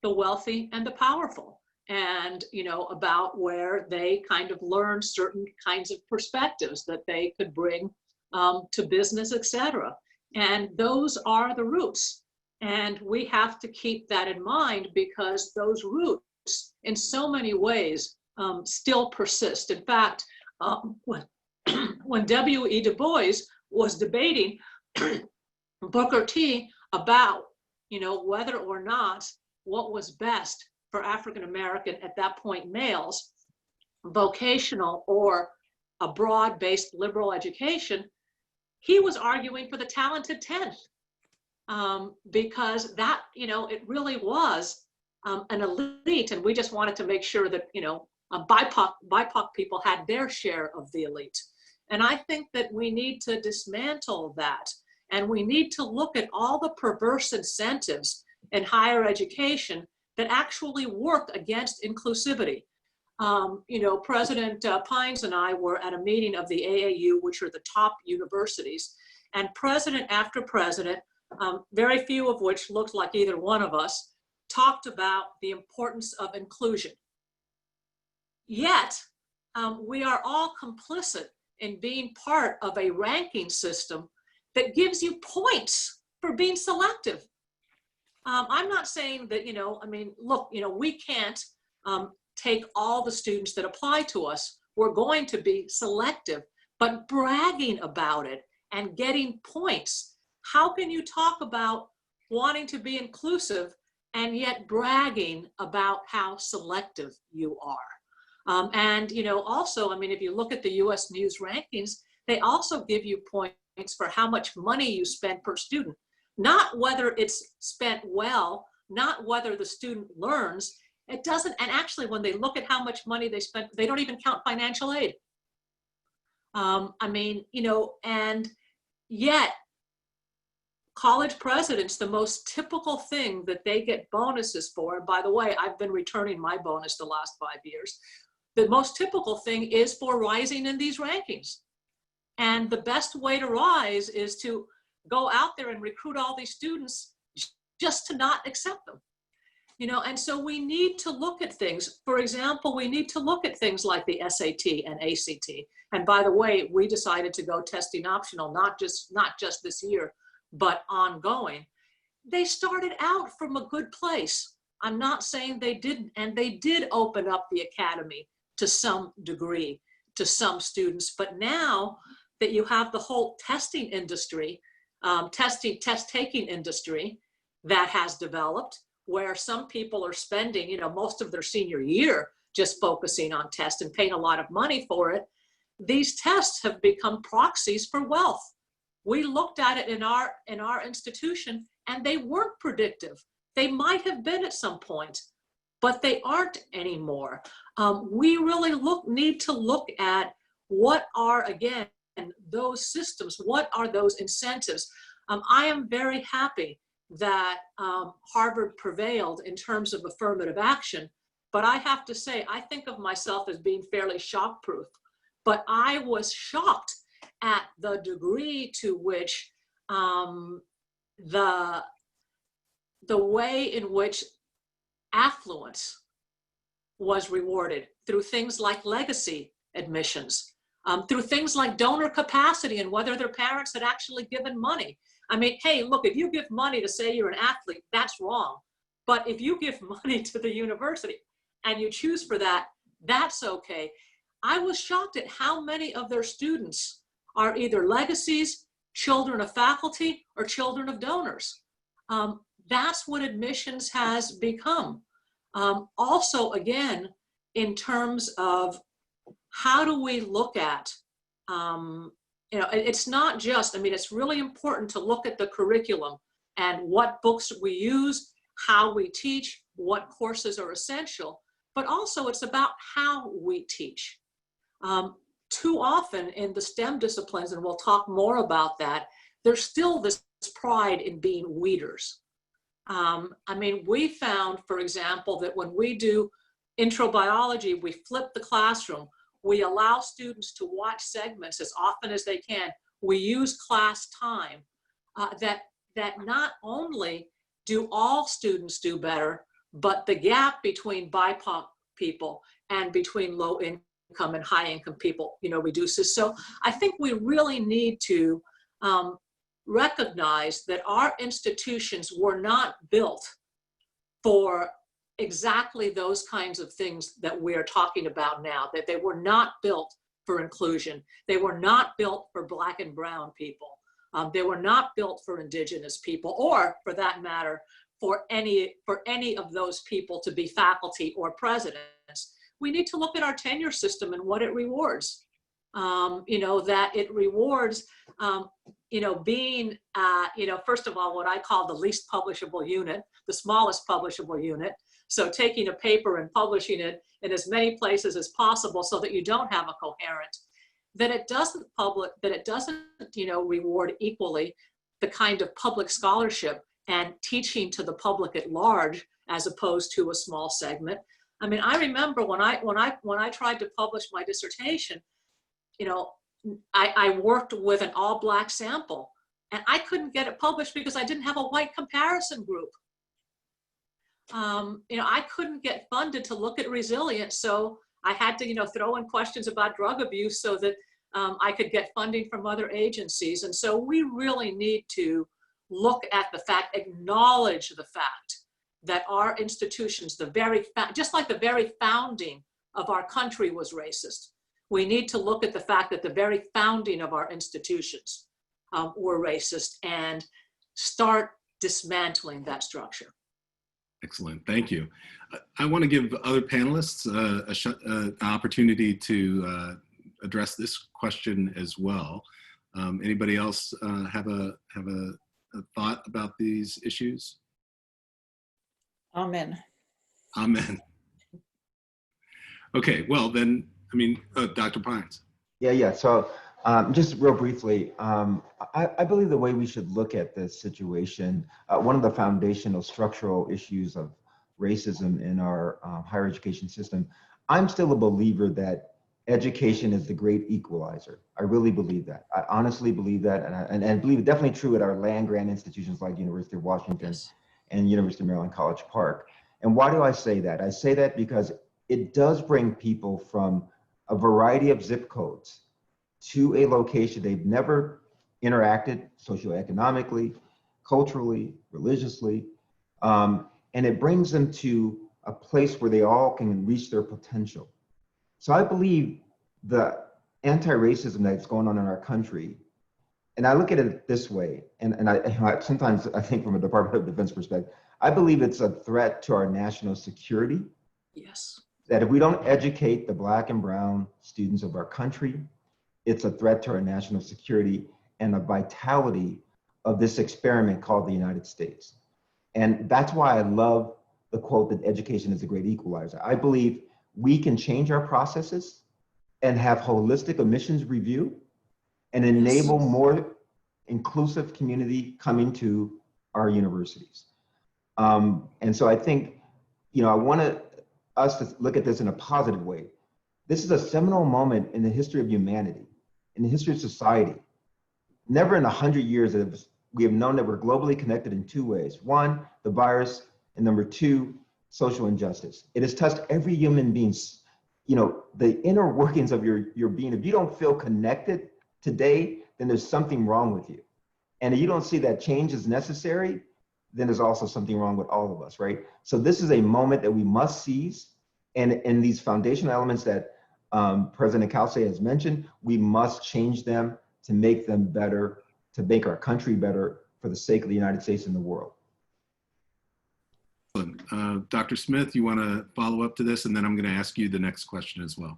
C: the wealthy and the powerful, and about where they kind of learned certain kinds of perspectives that they could bring to business, etc. And those are the roots. And we have to keep that in mind, because those roots in so many ways still persist. In fact, when W.E. Du Bois was debating Booker T about, whether or not what was best for African American, at that point males, vocational or a broad-based liberal education, he was arguing for the talented 10th, because that, it really was an elite, and we just wanted to make sure that, BIPOC people had their share of the elite. And I think that we need to dismantle that, and we need to look at all the perverse incentives in higher education that actually work against inclusivity. President Pines and I were at a meeting of the AAU, which are the top universities, and president after president, very few of which looked like either one of us, talked about the importance of inclusion. Yet, we are all complicit in being part of a ranking system that gives you points for being selective. I'm not saying that, look, we can't take all the students that apply to us. We're going to be selective, but bragging about it and getting points. How can you talk about wanting to be inclusive and yet bragging about how selective you are? Also, if you look at the US News rankings, they also give you points for how much money you spend per student, not whether it's spent well, not whether the student learns. It doesn't, and actually when they look at how much money they spent, they don't even count financial aid. And yet college presidents, the most typical thing that they get bonuses for, and by the way, I've been returning my bonus the last 5 years, the most typical thing is for rising in these rankings. And the best way to rise is to go out there and recruit all these students just to not accept them. And so we need to look at things. For example, we need to look at things like the SAT and ACT. And by the way, we decided to go testing optional, not just this year, but ongoing. They started out from a good place. I'm not saying they didn't, and they did open up the academy to some degree to some students. But now that you have the whole testing industry, test-taking industry that has developed, where some people are spending, most of their senior year just focusing on tests and paying a lot of money for it, these tests have become proxies for wealth. We looked at it in our institution, and they weren't predictive. They might have been at some point, but they aren't anymore. We really need to look at what are, again, those systems, what are those incentives. I am very happy that Harvard prevailed in terms of affirmative action, but I have to say, I think of myself as being fairly shock-proof, but I was shocked at the degree to which the way in which affluence was rewarded through things like legacy admissions, through things like donor capacity and whether their parents had actually given money. Hey, look, if you give money to say you're an athlete, that's wrong. But if you give money to the university and you choose for that, that's okay. I was shocked at how many of their students are either legacies, children of faculty, or children of donors. That's what admissions has become. Also, again, in terms of how do we look at, it's not just, it's really important to look at the curriculum and what books we use, how we teach, what courses are essential, but also it's about how we teach. Too often in the STEM disciplines, and we'll talk more about that, there's still this pride in being weeders. I mean, we found, for example, that when we do intro biology, we flip the classroom, we allow students to watch segments as often as they can. We use class time, that not only do all students do better, but the gap between BIPOC people and between low income and high income people, reduces. So I think we really need to recognize that our institutions were not built for exactly those kinds of things that we're talking about now, that they were not built for inclusion. They were not built for Black and brown people. They were not built for Indigenous people, or for that matter, for any of those people to be faculty or presidents. We need to look at our tenure system and what it rewards. That it rewards, being, first of all, what I call the least publishable unit, the smallest publishable unit. So taking a paper and publishing it in as many places as possible so that you don't have a coherent, that it doesn't reward equally the kind of public scholarship and teaching to the public at large, as opposed to a small segment. I mean, I remember when I tried to publish my dissertation, I worked with an all Black sample, and I couldn't get it published because I didn't have a white comparison group. I couldn't get funded to look at resilience, so I had to, throw in questions about drug abuse so that I could get funding from other agencies. And so we really need to look at the fact, acknowledge the fact that our institutions, just like the very founding of our country was racist, we need to look at the fact that the very founding of our institutions were racist and start dismantling that structure.
B: Excellent, thank you. I want to give other panelists an opportunity to address this question as well. Anybody else have a thought about these issues?
F: Amen.
B: Amen. Okay, well then, Dr. Pines.
D: Yeah. So just real briefly, I believe the way we should look at this situation, one of the foundational structural issues of racism in our higher education system, I'm still a believer that education is the great equalizer. I really believe that. I honestly believe that, and I believe it definitely true at our land-grant institutions like the University of Washington. Yes. And University of Maryland College Park. And why do I say that? I say that because it does bring people from a variety of zip codes to a location they've never interacted socioeconomically, culturally, religiously, and it brings them to a place where they all can reach their potential. So I believe the anti-racism that's going on in our country, and I look at it this way, and I sometimes I think from a Department of Defense perspective, I believe it's a threat to our national security.
C: Yes.
D: That if we don't educate the Black and brown students of our country, it's a threat to our national security and the vitality of this experiment called the United States. And that's why I love the quote that education is a great equalizer. I believe we can change our processes and have holistic admissions review and enable more inclusive community coming to our universities. And so I think, I want us to look at this in a positive way. This is a seminal moment in the history of humanity, in the history of society. Never in 100 years we have known that we're globally connected in two ways. One, the virus, and number two, social injustice. It has touched every human being's, the inner workings of your being. If you don't feel connected today, then there's something wrong with you. And if you don't see that change is necessary, then there's also something wrong with all of us, right? So this is a moment that we must seize. And these foundational elements that President Kalse has mentioned, we must change them to make them better, to make our country better for the sake of the United States and the world.
B: Dr. Smith, you want to follow up to this? And then I'm going to ask you the next question as well.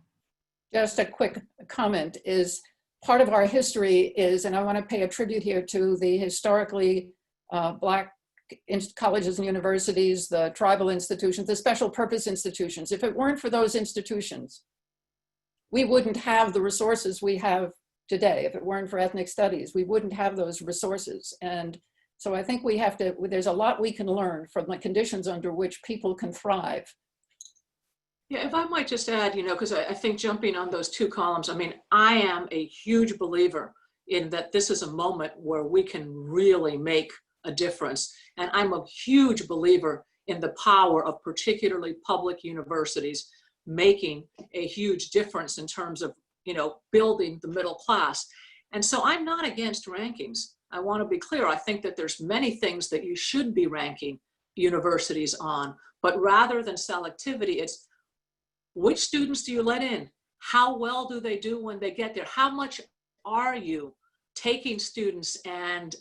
F: Just a quick comment is part of our history is, and I want to pay a tribute here to the historically Black colleges and universities, the tribal institutions, the special purpose institutions. If it weren't for those institutions, we wouldn't have the resources we have today. If it weren't for ethnic studies, we wouldn't have those resources. And so I think we have to, there's a lot we can learn from the conditions under which people can thrive.
C: Yeah, if I might just add, because I think jumping on those two columns, I mean, I am a huge believer in that this is a moment where we can really make a difference. And I'm a huge believer in the power of particularly public universities making a huge difference in terms of, building the middle class. And so I'm not against rankings. I want to be clear. I think that there's many things that you should be ranking universities on, but rather than selectivity, it's which students do you let in? How well do they do when they get there? How much are you taking students and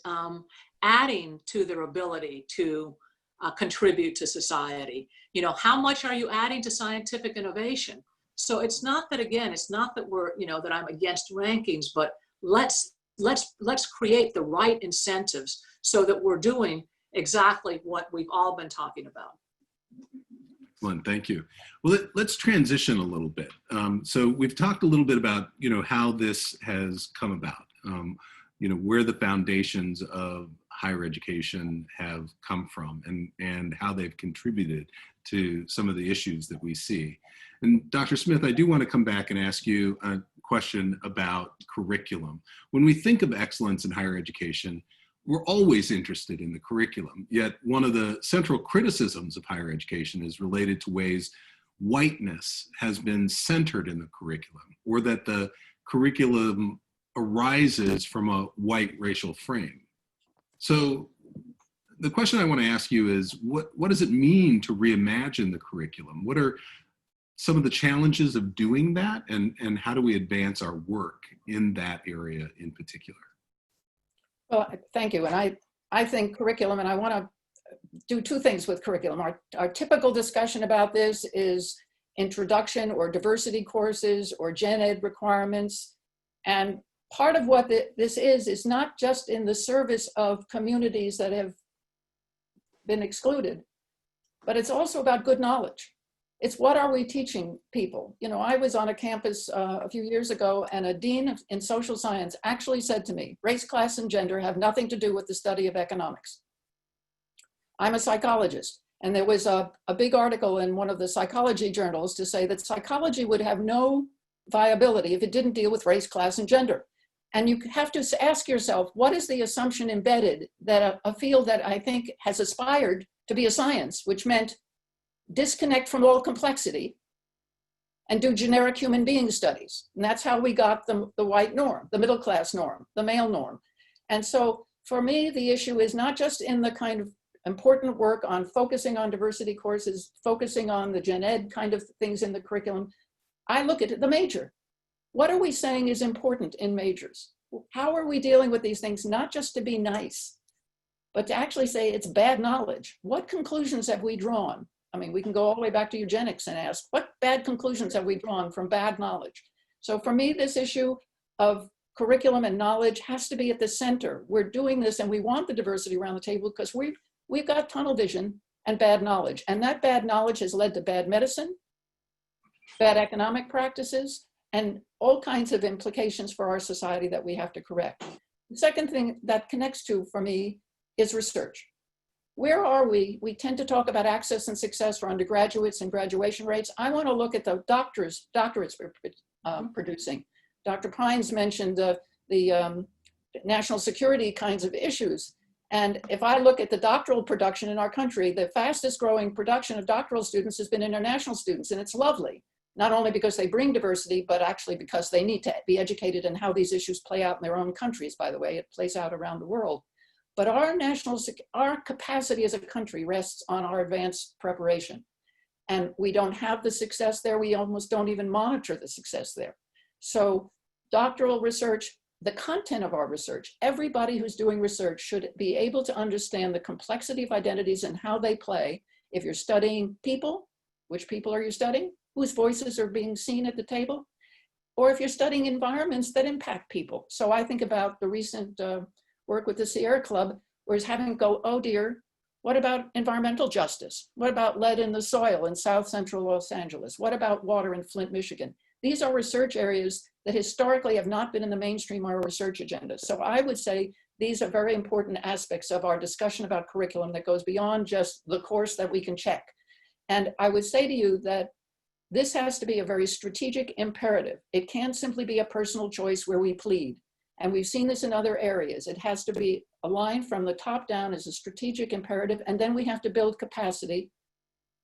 C: adding to their ability to contribute to society? How much are you adding to scientific innovation? So it's not that, again, it's not that we're, that I'm against rankings, but let's create the right incentives so that we're doing exactly what we've all been talking about.
B: Excellent, thank you. Well, let's transition a little bit. So we've talked a little bit about, how this has come about, where the foundations of higher education have come from and how they've contributed to some of the issues that we see. And Dr. Smith, I do want to come back and ask you a question about curriculum. When we think of excellence in higher education, we're always interested in the curriculum, yet one of the central criticisms of higher education is related to ways whiteness has been centered in the curriculum, or that the curriculum arises from a white racial frame. So the question I want to ask you is, what does it mean to reimagine the curriculum? What are some of the challenges of doing that, and how do we advance our work in that area in particular?
F: Well, thank you. And I think curriculum, and I want to do two things with curriculum. Our typical discussion about this is introduction or diversity courses or gen ed requirements. And part of what this is not just in the service of communities that have been excluded, but it's also about good knowledge. It's what are we teaching people? I was on a campus a few years ago, and a dean in social science actually said to me, race, class, and gender have nothing to do with the study of economics. I'm a psychologist, and there was a big article in one of the psychology journals to say that psychology would have no viability if it didn't deal with race, class, and gender. And you have to ask yourself, what is the assumption embedded that a field that I think has aspired to be a science, which meant disconnect from all complexity and do generic human being studies. And that's how we got the white norm, the middle class norm, the male norm. And so for me, the issue is not just in the kind of important work on focusing on diversity courses, focusing on the gen ed kind of things in the curriculum. I look at the major. What are we saying is important in majors? How are we dealing with these things, not just to be nice, but to actually say it's bad knowledge? What conclusions have we drawn? I mean, we can go all the way back to eugenics and ask, what bad conclusions have we drawn from bad knowledge? So for me, this issue of curriculum and knowledge has to be at the center. We're doing this and we want the diversity around the table because we've got tunnel vision and bad knowledge. And that bad knowledge has led to bad medicine, bad economic practices, and all kinds of implications for our society that we have to correct. The second thing that connects to, for me, is research. Where are we? We tend to talk about access and success for undergraduates and graduation rates. I want to look at the doctorates we're producing. Dr. Pines mentioned the national security kinds of issues. And if I look at the doctoral production in our country, the fastest growing production of doctoral students has been international students, and it's lovely. Not only because they bring diversity, but actually because they need to be educated in how these issues play out in their own countries, by the way. It plays out around the world. But our capacity as a country rests on our advanced preparation. And we don't have the success there. We almost don't even monitor the success there. So doctoral research, the content of our research, everybody who's doing research should be able to understand the complexity of identities and how they play. If you're studying people, which people are you studying? Whose voices are being seen at the table? Or if you're studying environments that impact people. So I think about the recent work with the Sierra Club, where it's having to go, oh dear, what about environmental justice? What about lead in the soil in South Central Los Angeles? What about water in Flint, Michigan? these are research areas that historically have not been in the mainstream of our research agenda. So I would say these are very important aspects of our discussion about curriculum that goes beyond just the course that we can check. And I would say to you that this has to be a very strategic imperative. It can't simply be a personal choice where we plead. And we've seen this in other areas. It has to be aligned from the top down as a strategic imperative, and then we have to build capacity.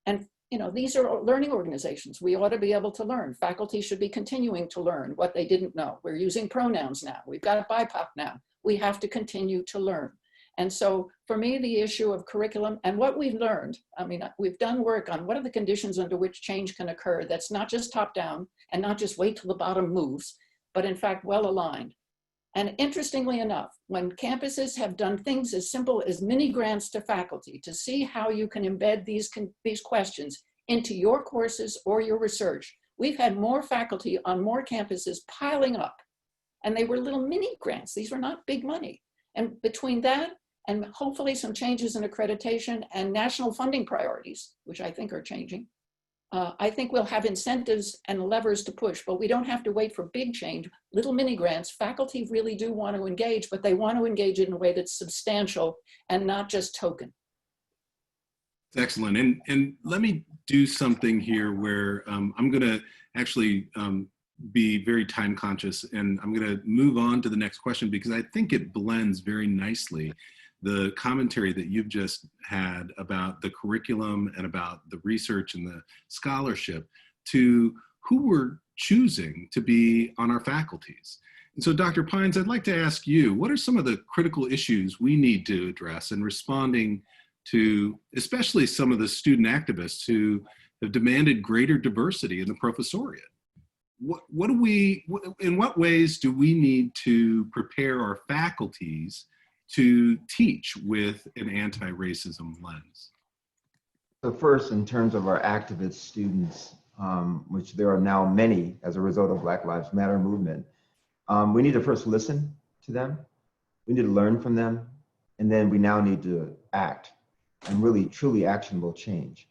F: And these are learning organizations. We ought to be able to learn. Faculty should be continuing to learn what they didn't know. We're using pronouns now. We've got a BIPOC now. We have to continue to learn. And so for me, the issue of curriculum and what we've learned, we've done work on what are the conditions under which change can occur that's not just top down and not just wait till the bottom moves, but in fact well aligned. And interestingly enough, when campuses have done things as simple as mini grants to faculty to see how you can embed these questions into your courses or your research, we've had more faculty on more campuses piling up. And they were little mini grants. These were not big money. And between that and hopefully some changes in accreditation and national funding priorities, which I think are changing, I think we'll have incentives and levers to push, but we don't have to wait for big change. Little mini grants, faculty really do want to engage, but they want to engage in a way that's substantial and not just token.
B: Excellent. And let me do something here where I'm going to actually be very time conscious, and I'm going to move on to the next question because I think it blends very nicely the commentary that you've just had about the curriculum and about the research and the scholarship to who we're choosing to be on our faculties. And so Dr. Pines, I'd like to ask you, what are some of the critical issues we need to address in responding to especially some of the student activists who have demanded greater diversity in the professoriate? In what ways do we need to prepare our faculties to teach with an anti-racism lens?
D: So first, in terms of our activist students, which there are now many as a result of Black Lives Matter movement, we need to first listen to them. We need to learn from them. And then we now need to act and really truly actionable change.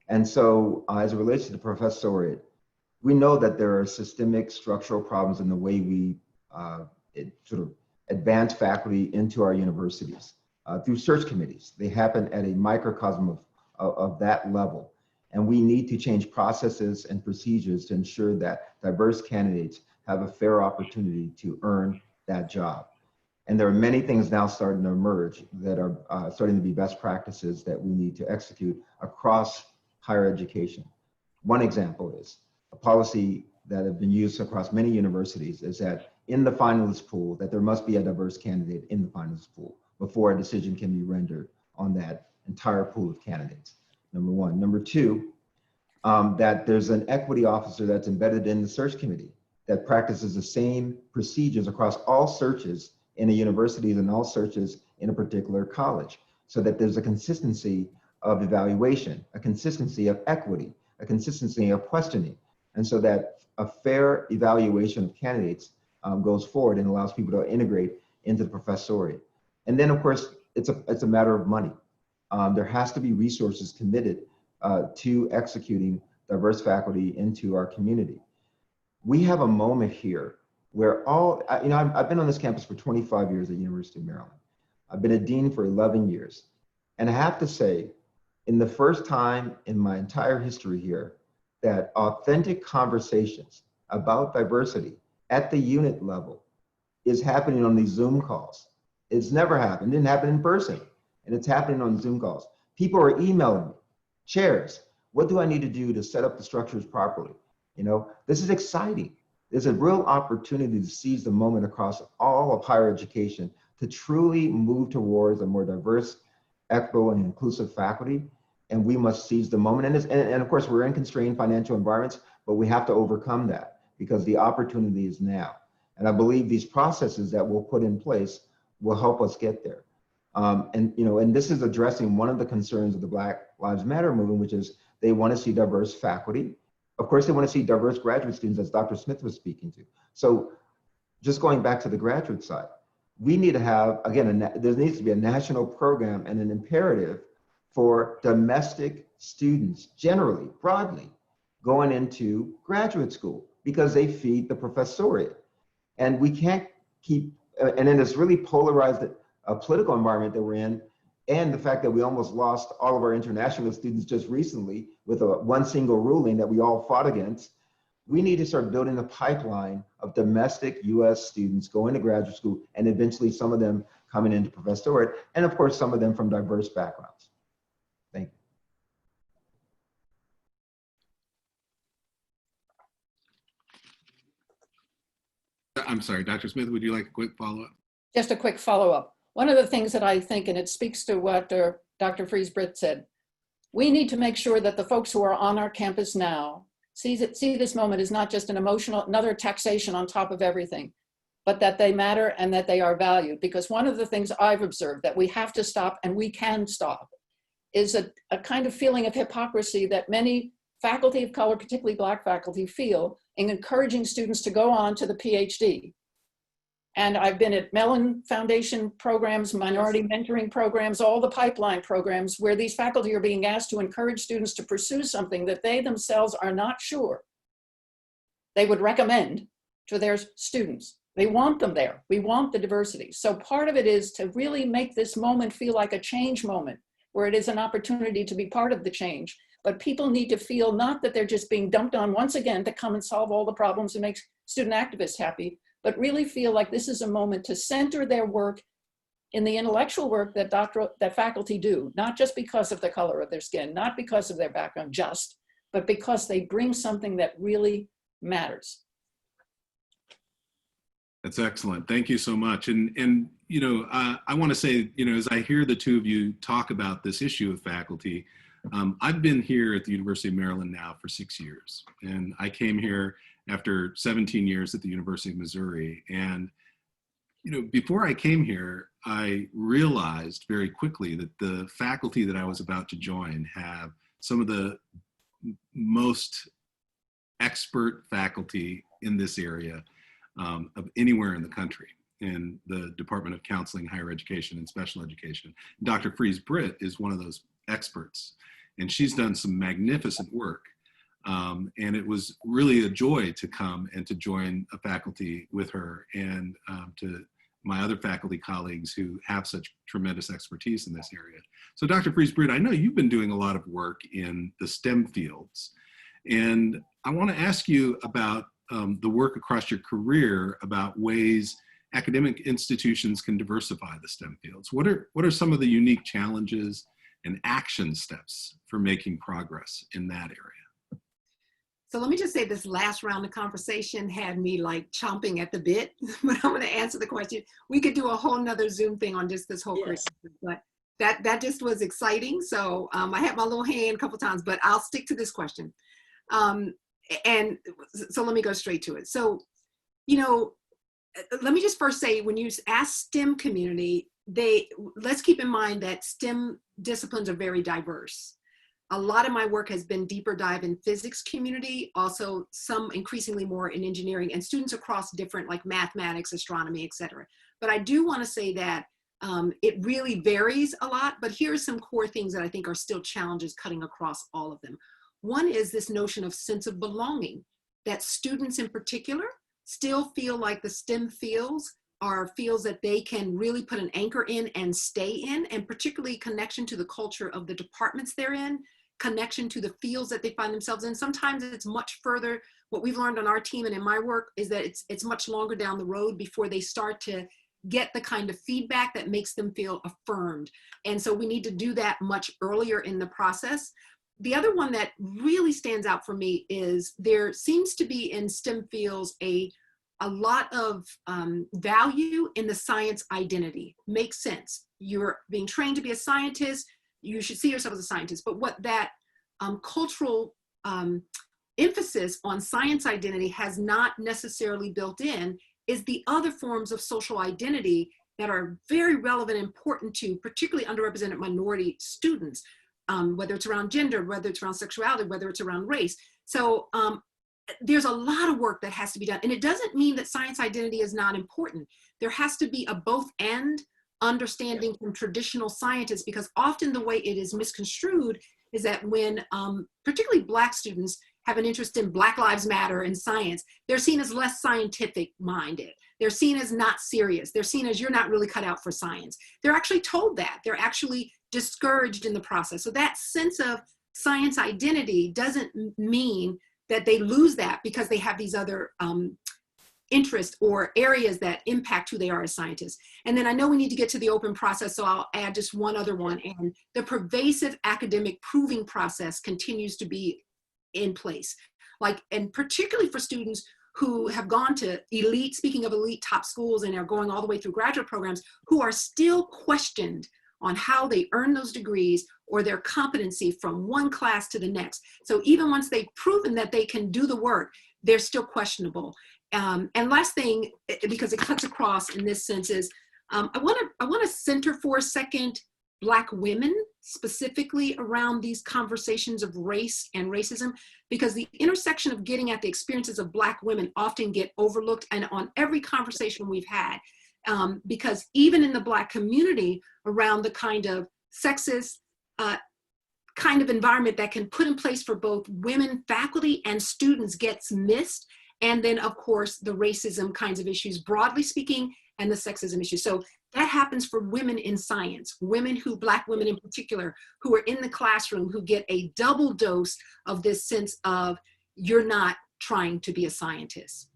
D: And so as it relates to the professoriate, we know that there are systemic structural problems in the way we sort of advance faculty into our universities through search committees. They happen at a microcosm of that level. And we need to change processes and procedures to ensure that diverse candidates have a fair opportunity to earn that job. And there are many things now starting to emerge that are starting to be best practices that we need to execute across higher education. One example is a policy that have been used across many universities is that in the finalist pool, that there must be a diverse candidate in the finalist pool before a decision can be rendered on that entire pool of candidates, number one. Number two, that there's an equity officer that's embedded in the search committee that practices the same procedures across all searches in a university and all searches in a particular college, so that there's a consistency of evaluation, a consistency of equity, a consistency of questioning, and so that a fair evaluation of candidates goes forward and allows people to integrate into the professoriate. And then, of course, it's a matter of money. There has to be resources committed to executing diverse faculty into our community. We have a moment here where I've been on this campus for 25 years at the University of Maryland. I've been a dean for 11 years. And I have to say, in the first time in my entire history here, that authentic conversations about diversity at the unit level is happening on these Zoom calls. It's never happened, it didn't happen in person, and it's happening on Zoom calls. People are emailing me, chairs, what do I need to do to set up the structures properly? This is exciting. There's a real opportunity to seize the moment across all of higher education to truly move towards a more diverse, equitable, and inclusive faculty. And we must seize the moment. And of course, we're in constrained financial environments, but we have to overcome that because the opportunity is now. And I believe these processes that we'll put in place will help us get there. And this is addressing one of the concerns of the Black Lives Matter movement, which is they want to see diverse faculty. Of course, they want to see diverse graduate students, as Dr. Smith was speaking to. So just going back to the graduate side, we need to have, again, there needs to be a national program and an imperative for domestic students, generally, broadly, going into graduate school. because they feed the professoriate. And we can't keep, and in this really polarized political environment that we're in, and the fact that we almost lost all of our international students just recently with one single ruling that we all fought against, we need to start building a pipeline of domestic US students going to graduate school, and eventually some of them coming into professoriate, and of course, some of them from diverse backgrounds. Thank you.
B: I'm sorry, Dr. Smith, would you like a quick follow-up?
F: Just a quick follow-up. One of the things that I think, and it speaks to what Dr. Fries-Britt said, we need to make sure that the folks who are on our campus now see this moment as not just an emotional, another taxation on top of everything, but that they matter and that they are valued. Because one of the things I've observed that we have to stop, and we can stop, is a kind of feeling of hypocrisy that many faculty of color, particularly Black faculty, feel in encouraging students to go on to the PhD. And I've been at Mellon Foundation programs, minority mentoring programs, all the pipeline programs where these faculty are being asked to encourage students to pursue something that they themselves are not sure they would recommend to their students. They want them there. We want the diversity. So part of it is to really make this moment feel like a change moment, where it is an opportunity to be part of the change. But people need to feel not that they're just being dumped on once again to come and solve all the problems and make student activists happy, but really feel like this is a moment to center their work in the intellectual work that faculty do, not just because of the color of their skin, not because of their background just, but because they bring something that really matters.
B: That's excellent. Thank you so much. And you know, I want to say, you know, as I hear the two of you talk about this issue of faculty, I've been here at the University of Maryland now for 6 years, and I came here after 17 years at the University of Missouri. And, you know, before I came here, I realized very quickly that the faculty that I was about to join have some of the most expert faculty in this area of anywhere in the country, in the Department of Counseling, Higher Education, and Special Education. Dr. Fries-Britt is one of those experts, and she's done some magnificent work. And it was really a joy to come and to join a faculty with her, and to my other faculty colleagues who have such tremendous expertise in this area. So Dr. Fries-Britt, I know you've been doing a lot of work in the STEM fields, and I want to ask you about the work across your career about ways academic institutions can diversify the STEM fields. What are some of the unique challenges and action steps for making progress in that area?
E: So let me just say this last round of conversation had me like chomping at the bit, but I'm going to answer the question. We could do a whole nother Zoom thing on just this whole curriculum, but that just was exciting. So I had my little hand a couple times, but I'll stick to this question. And so let me go straight to it. So, you know, let me just first say, when you ask STEM community, let's keep in mind that STEM disciplines are very diverse. A lot of my work has been deeper dive in physics community, also some increasingly more in engineering, and students across different like mathematics, astronomy, et cetera. But I do want to say that it really varies a lot, but here are some core things that I think are still challenges cutting across all of them. One is this notion of sense of belonging, that students in particular still feel like the STEM fields are fields that they can really put an anchor in and stay in, and particularly connection to the culture of the departments they're in, connection to the fields that they find themselves in. Sometimes it's much further. What we've learned on our team and in my work is that it's much longer down the road before they start to get the kind of feedback that makes them feel affirmed. And so we need to do that much earlier in the process. The other one that really stands out for me is there seems to be in STEM fields a lot of value in the science identity. Makes sense. You're being trained to be a scientist. You should see yourself as a scientist. But what that cultural emphasis on science identity has not necessarily built in is the other forms of social identity that are very relevant and important to particularly underrepresented minority students, whether it's around gender, whether it's around sexuality, whether it's around race. So there's a lot of work that has to be done. And it doesn't mean that science identity is not important. There has to be a both and understanding from traditional scientists, because often the way it is misconstrued is that when particularly Black students have an interest in Black Lives Matter and science, they're seen as less scientific minded. They're seen as not serious. They're seen as you're not really cut out for science. They're actually told that. They're actually discouraged in the process. So that sense of science identity doesn't mean that they lose that because they have these other interests or areas that impact who they are as scientists. And then I know we need to get to the open process, so I'll add just one other one. And the pervasive academic proving process continues to be in place. Like, and particularly for students who have gone to elite, speaking of elite top schools, and are going all the way through graduate programs, who are still questioned on how they earn those degrees or their competency from one class to the next. So even once they've proven that they can do the work, they're still questionable. And last thing, because it cuts across in this sense, is I want to center for a second Black women specifically around these conversations of race and racism, because the intersection of getting at the experiences of Black women often get overlooked, and on every conversation we've had, because even in the Black community around the kind of sexist kind of environment that can put in place for both women faculty and students gets missed. And then of course the racism kinds of issues broadly speaking and the sexism issues. So that happens for women in science, women who, Black women in particular, who are in the classroom, who get a double dose of this sense of you're not trying to be a scientist.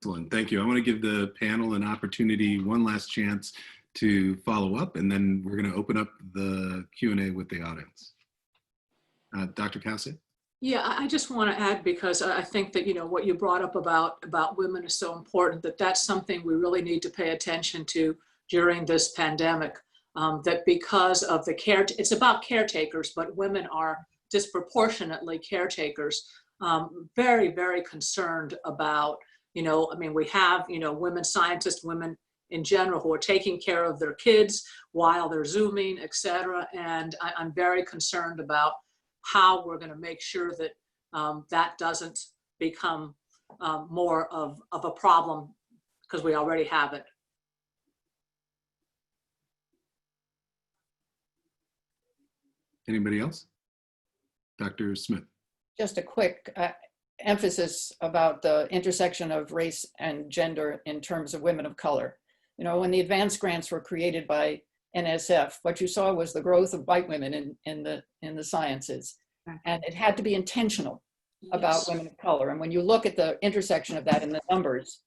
B: Excellent, thank you. I want to give the panel an opportunity, one last chance to follow up, and then we're going to open up the Q&A with the audience. Dr. Cassett?
C: Yeah, I just want to add, because I think that, you know, what you brought up about women is so important, that that's something we really need to pay attention to during this pandemic, that because of the care, it's about caretakers, but women are disproportionately caretakers, very, very concerned about, you know, I mean, we have, you know, women scientists, women in general who are taking care of their kids while they're Zooming, et cetera. And I'm very concerned about how we're going to make sure that that doesn't become more of a problem, because we already have it.
B: Anybody else? Dr. Smith?
F: Just a quick emphasis about the intersection of race and gender in terms of women of color. You know, when the advanced grants were created by NSF, what you saw was the growth of white women in the sciences. And it had to be intentional about women of color. And when you look at the intersection of that in the numbers,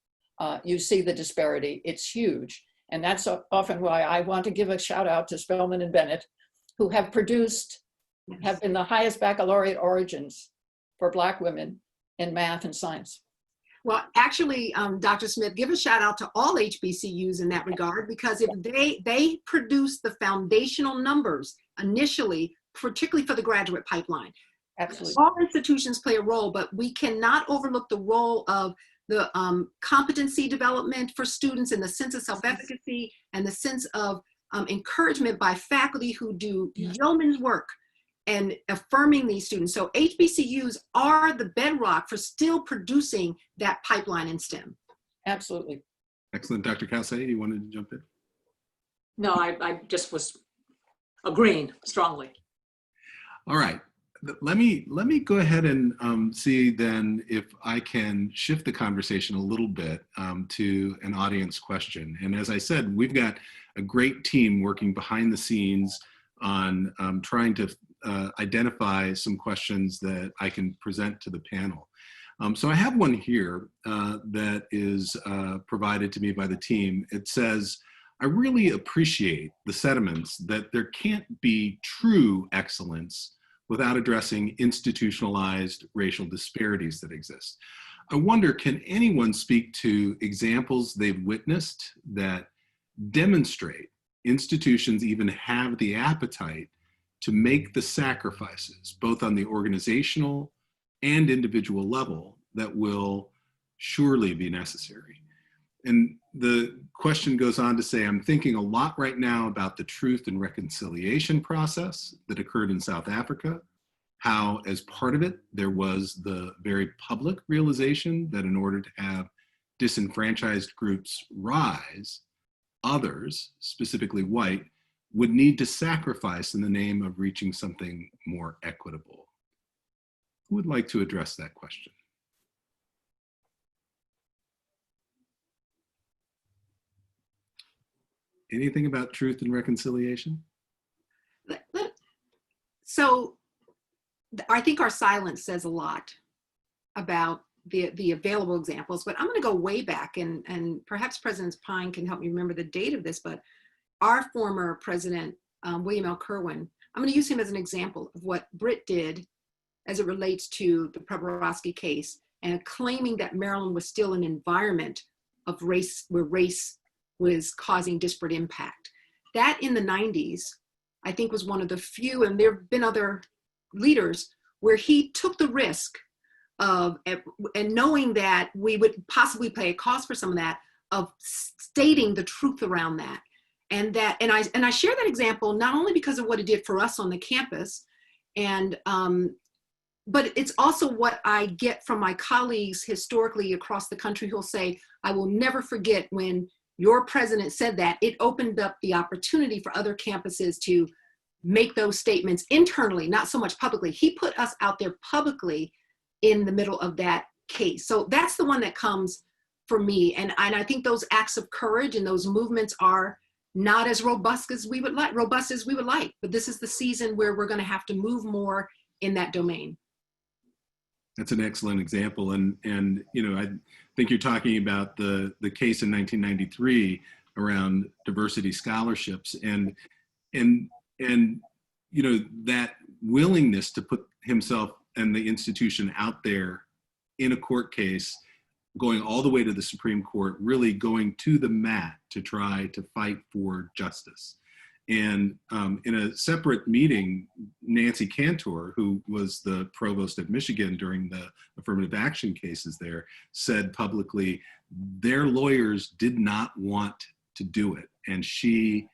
F: you see the disparity. It's huge. And that's often why I want to give a shout out to Spellman and Bennett, who have produced, have been the highest baccalaureate origins for Black women in math and science.
E: Well, actually, Dr. Smith, give a shout out to all HBCUs in that regard, because if they produce the foundational numbers initially, particularly for the graduate pipeline.
F: Absolutely.
E: All institutions play a role, but we cannot overlook the role of the competency development for students, and the sense of self-efficacy and the sense of encouragement by faculty who do yeoman's work and affirming these students. So HBCUs are the bedrock for still producing that pipeline in STEM.
F: Absolutely.
B: Excellent. Dr. Cassett, you wanted to jump in?
C: No, I just was agreeing strongly.
B: All right. Let me go ahead and see then if I can shift the conversation a little bit to an audience question. And as I said, we've got a great team working behind the scenes on trying to identify some questions that I can present to the panel. So I have one here that is provided to me by the team. It says, I really appreciate the sentiments that there can't be true excellence without addressing institutionalized racial disparities that exist. I wonder, can anyone speak to examples they've witnessed that demonstrate institutions even have the appetite to make the sacrifices, both on the organizational and individual level, that will surely be necessary? And the question goes on to say, I'm thinking a lot right now about the truth and reconciliation process that occurred in South Africa, how as part of it, there was the very public realization that in order to have disenfranchised groups rise, others, specifically white, would need to sacrifice in the name of reaching something more equitable. Who would like to address that question? Anything about truth and reconciliation?
E: So I think our silence says a lot about the available examples, but I'm going to go way back, and perhaps President Pine can help me remember the date of this, but our former president, William L. Kerwin, I'm going to use him as an example of what Britt did as it relates to the Prabowski case and claiming that Maryland was still an environment of race, where race was causing disparate impact. That in the 90s, I think was one of the few, and there have been other leaders, where he took the risk of, and knowing that we would possibly pay a cost for some of that, of stating the truth around that. And I share that example not only because of what it did for us on the campus, and but it's also what I get from my colleagues historically across the country who'll say, I will never forget when your president said that. It opened up the opportunity for other campuses to make those statements internally, not so much publicly. He put us out there publicly in the middle of that case. So that's the one that comes for me. And I think those acts of courage and those movements are not as robust as we would like, but this is the season where we're going to have to move more in that domain.
B: That's an excellent example. And you know, I think you're talking about the case in 1993 around diversity scholarships, and you know, that willingness to put himself and the institution out there in a court case, going all the way to the Supreme Court, really going to the mat to try to fight for justice. And in a separate meeting, Nancy Cantor, who was the provost of Michigan during the affirmative action cases there, said publicly their lawyers did not want to do it. And she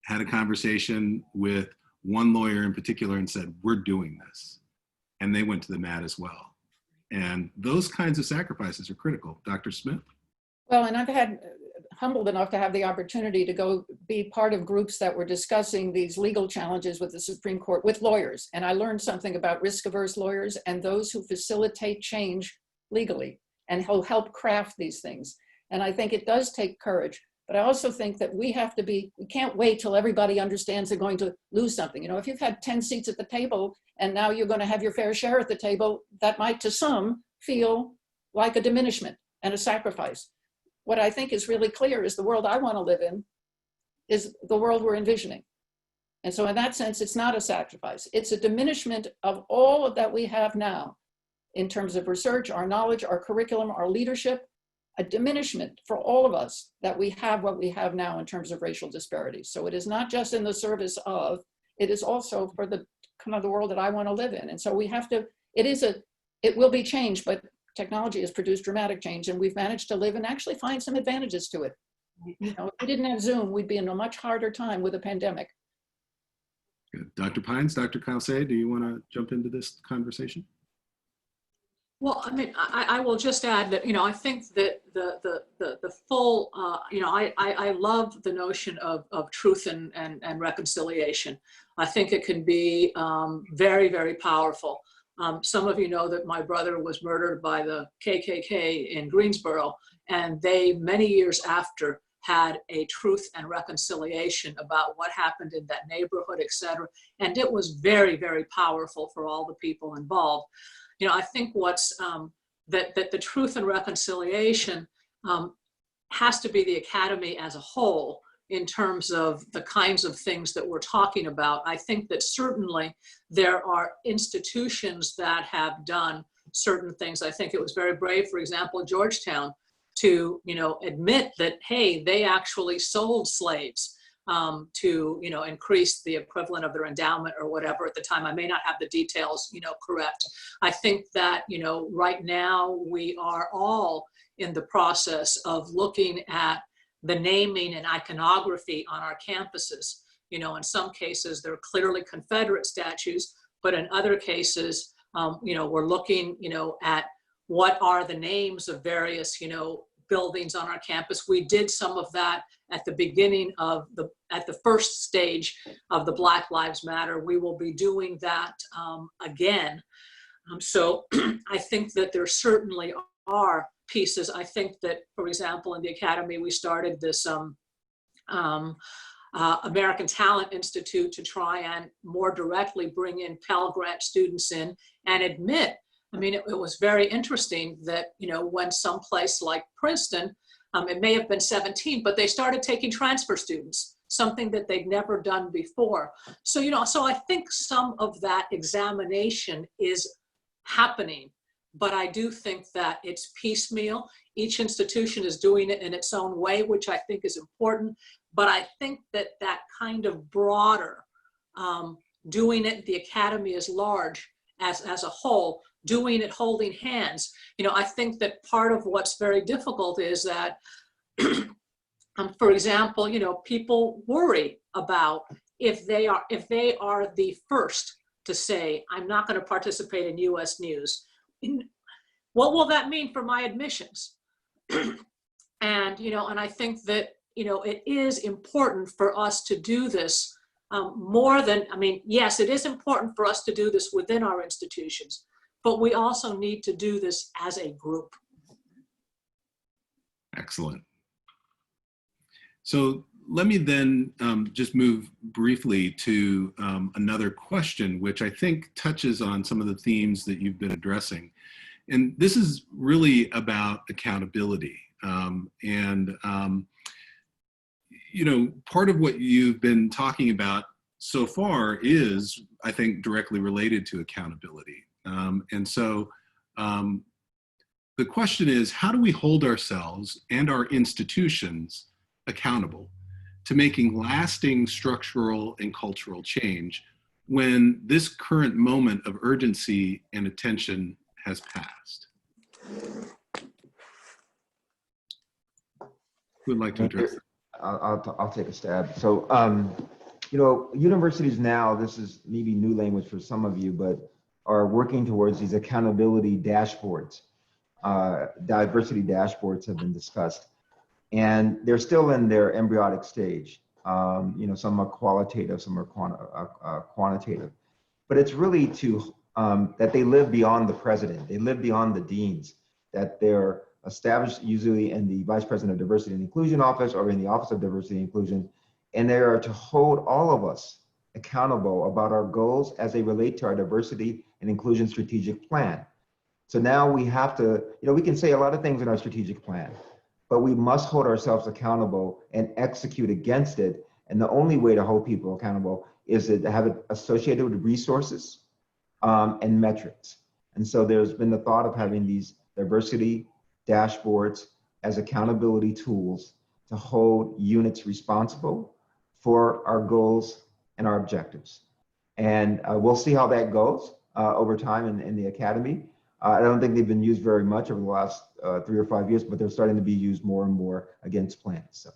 B: had a conversation with one lawyer in particular and said, we're doing this. And they went to the mat as well. And those kinds of sacrifices are critical. Dr. Smith?
F: Well, and I've had humbled enough to have the opportunity to go be part of groups that were discussing these legal challenges with the Supreme Court with lawyers. And I learned something about risk-averse lawyers and those who facilitate change legally and who help craft these things. And I think it does take courage. But I also think that we can't wait till everybody understands they're going to lose something. You know, if you've had 10 seats at the table and now you're going to have your fair share at the table, that might to some feel like a diminishment and a sacrifice. What I think is really clear is the world I want to live in is the world we're envisioning. And so in that sense, it's not a sacrifice. It's a diminishment of all of that we have now in terms of research, our knowledge, our curriculum, our leadership, a diminishment for all of us that we have what we have now in terms of racial disparities. So it is not just in the service of, it is also for the kind of the world that I want to live in. And so we have to, it will be changed, but technology has produced dramatic change, and we've managed to live and actually find some advantages to it. You know, if we didn't have Zoom, we'd be in a much harder time with a pandemic.
B: Good. Dr. Pines, Dr. Calce, do you want to jump into this conversation?
C: Well, I mean, I will just add that, you know, I think that the full, you know, I love the notion of truth and reconciliation. I think it can be very, very powerful. Some of you know that my brother was murdered by the KKK in Greensboro, and they, many years after, had a truth and reconciliation about what happened in that neighborhood, et cetera. And it was very, very powerful for all the people involved. You know, I think what's, that the truth and reconciliation has to be the academy as a whole in terms of the kinds of things that we're talking about. I think that certainly there are institutions that have done certain things. I think it was very brave, for example, Georgetown, to, you know, admit that, hey, they actually sold slaves to, you know, increase the equivalent of their endowment or whatever at the time. I may not have the details, you know, correct. I think that, you know, right now we are all in the process of looking at the naming and iconography on our campuses. You know, in some cases, they're clearly Confederate statues, but in other cases, you know, we're looking, you know, at what are the names of various, you know, buildings on our campus. We did some of that at the beginning of at the first stage of the Black Lives Matter. We will be doing that again. So I think that there certainly are pieces. I think that, for example, in the Academy, we started this American Talent Institute to try and more directly bring in Pell Grant students in and admit, I mean, it was very interesting that, you know, when some place like Princeton, it may have been 17, but they started taking transfer students, something that they'd never done before. So, you know, so I think some of that examination is happening, but I do think that it's piecemeal. Each institution is doing it in its own way, which I think is important. But I think that that kind of broader, doing it, the academy is large as a whole, doing it holding hands. You know, I think that part of what's very difficult is that, for example, you know, people worry about if they are the first to say, I'm not going to participate in US News. What will that mean for my admissions? And, you know, and I think that, you know, it is important for us to do this more than, I mean, yes, it is important for us to do this within our institutions, but we also need to do this as a group.
B: Excellent. So let me then just move briefly to another question, which I think touches on some of the themes that you've been addressing. And this is really about accountability. You know, part of what you've been talking about so far is, I think, directly related to accountability. The question is, how do we hold ourselves and our institutions accountable to making lasting structural and cultural change when this current moment of urgency and attention has passed? Who would like to address that?
D: I'll take a stab. So, you know, universities now, this is maybe new language for some of you, but are working towards these accountability dashboards. Diversity dashboards have been discussed, and they're still in their embryonic stage. You know, some are qualitative, some are quantitative, but it's really to that they live beyond the president, they live beyond the deans, that they're established usually in the Vice President of Diversity and Inclusion Office or in the Office of Diversity and Inclusion, and they are to hold all of us accountable about our goals as they relate to our diversity and inclusion strategic plan. So now we have to, you know, we can say a lot of things in our strategic plan, but we must hold ourselves accountable and execute against it. And the only way to hold people accountable is to have it associated with resources and metrics. And so there's been the thought of having these diversity dashboards as accountability tools to hold units responsible for our goals and our objectives. And we'll see how that goes over time in the academy. I don't think they've been used very much over the last 3 or 5 years, but they're starting to be used more and more against plans. So.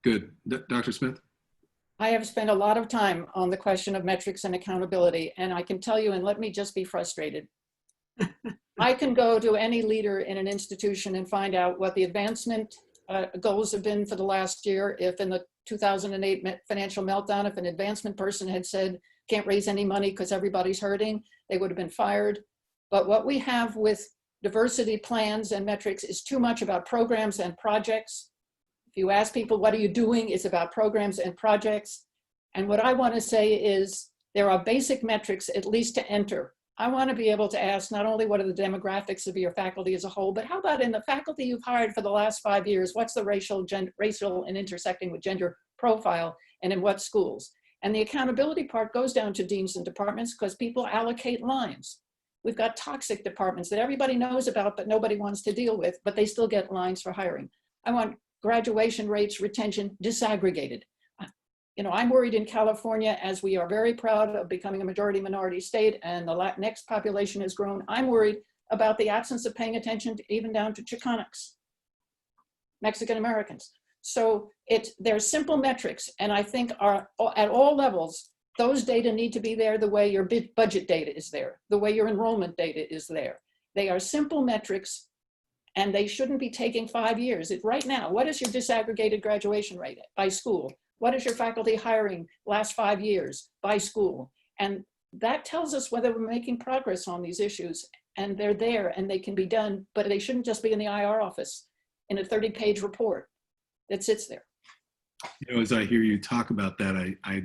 D: Good.
B: Dr. Smith?
F: I have spent a lot of time on the question of metrics and accountability, and I can tell you, and let me just be frustrated. I can go to any leader in an institution and find out what the advancement goals have been for the last year. If in the 2008 financial meltdown, if an advancement person had said, can't raise any money because everybody's hurting, they would have been fired. But what we have with diversity plans and metrics is too much about programs and projects. If you ask people, what are you doing? It's about programs and projects. And what I want to say is there are basic metrics, at least to enter. I want to be able to ask not only what are the demographics of your faculty as a whole, but how about in the faculty you've hired for the last 5 years, what's the racial and intersecting with gender profile and in what schools? And the accountability part goes down to deans and departments because people allocate lines. We've got toxic departments that everybody knows about, but nobody wants to deal with, but they still get lines for hiring. I want graduation rates, retention disaggregated. You know, I'm worried in California, as we are very proud of becoming a majority minority state and the Latinx population has grown. I'm worried about the absence of paying attention to, even down to Chicanx, Mexican Americans. So there's simple metrics, and I think at all levels, those data need to be there the way your budget data is there, the way your enrollment data is there. They are simple metrics, and they shouldn't be taking 5 years. Right now, what is your disaggregated graduation rate by school? What is your faculty hiring last 5 years by school? And that tells us whether we're making progress on these issues, and they're there and they can be done, but they shouldn't just be in the IR office in a 30-page report that sits there.
B: You know, as I hear you talk about that, I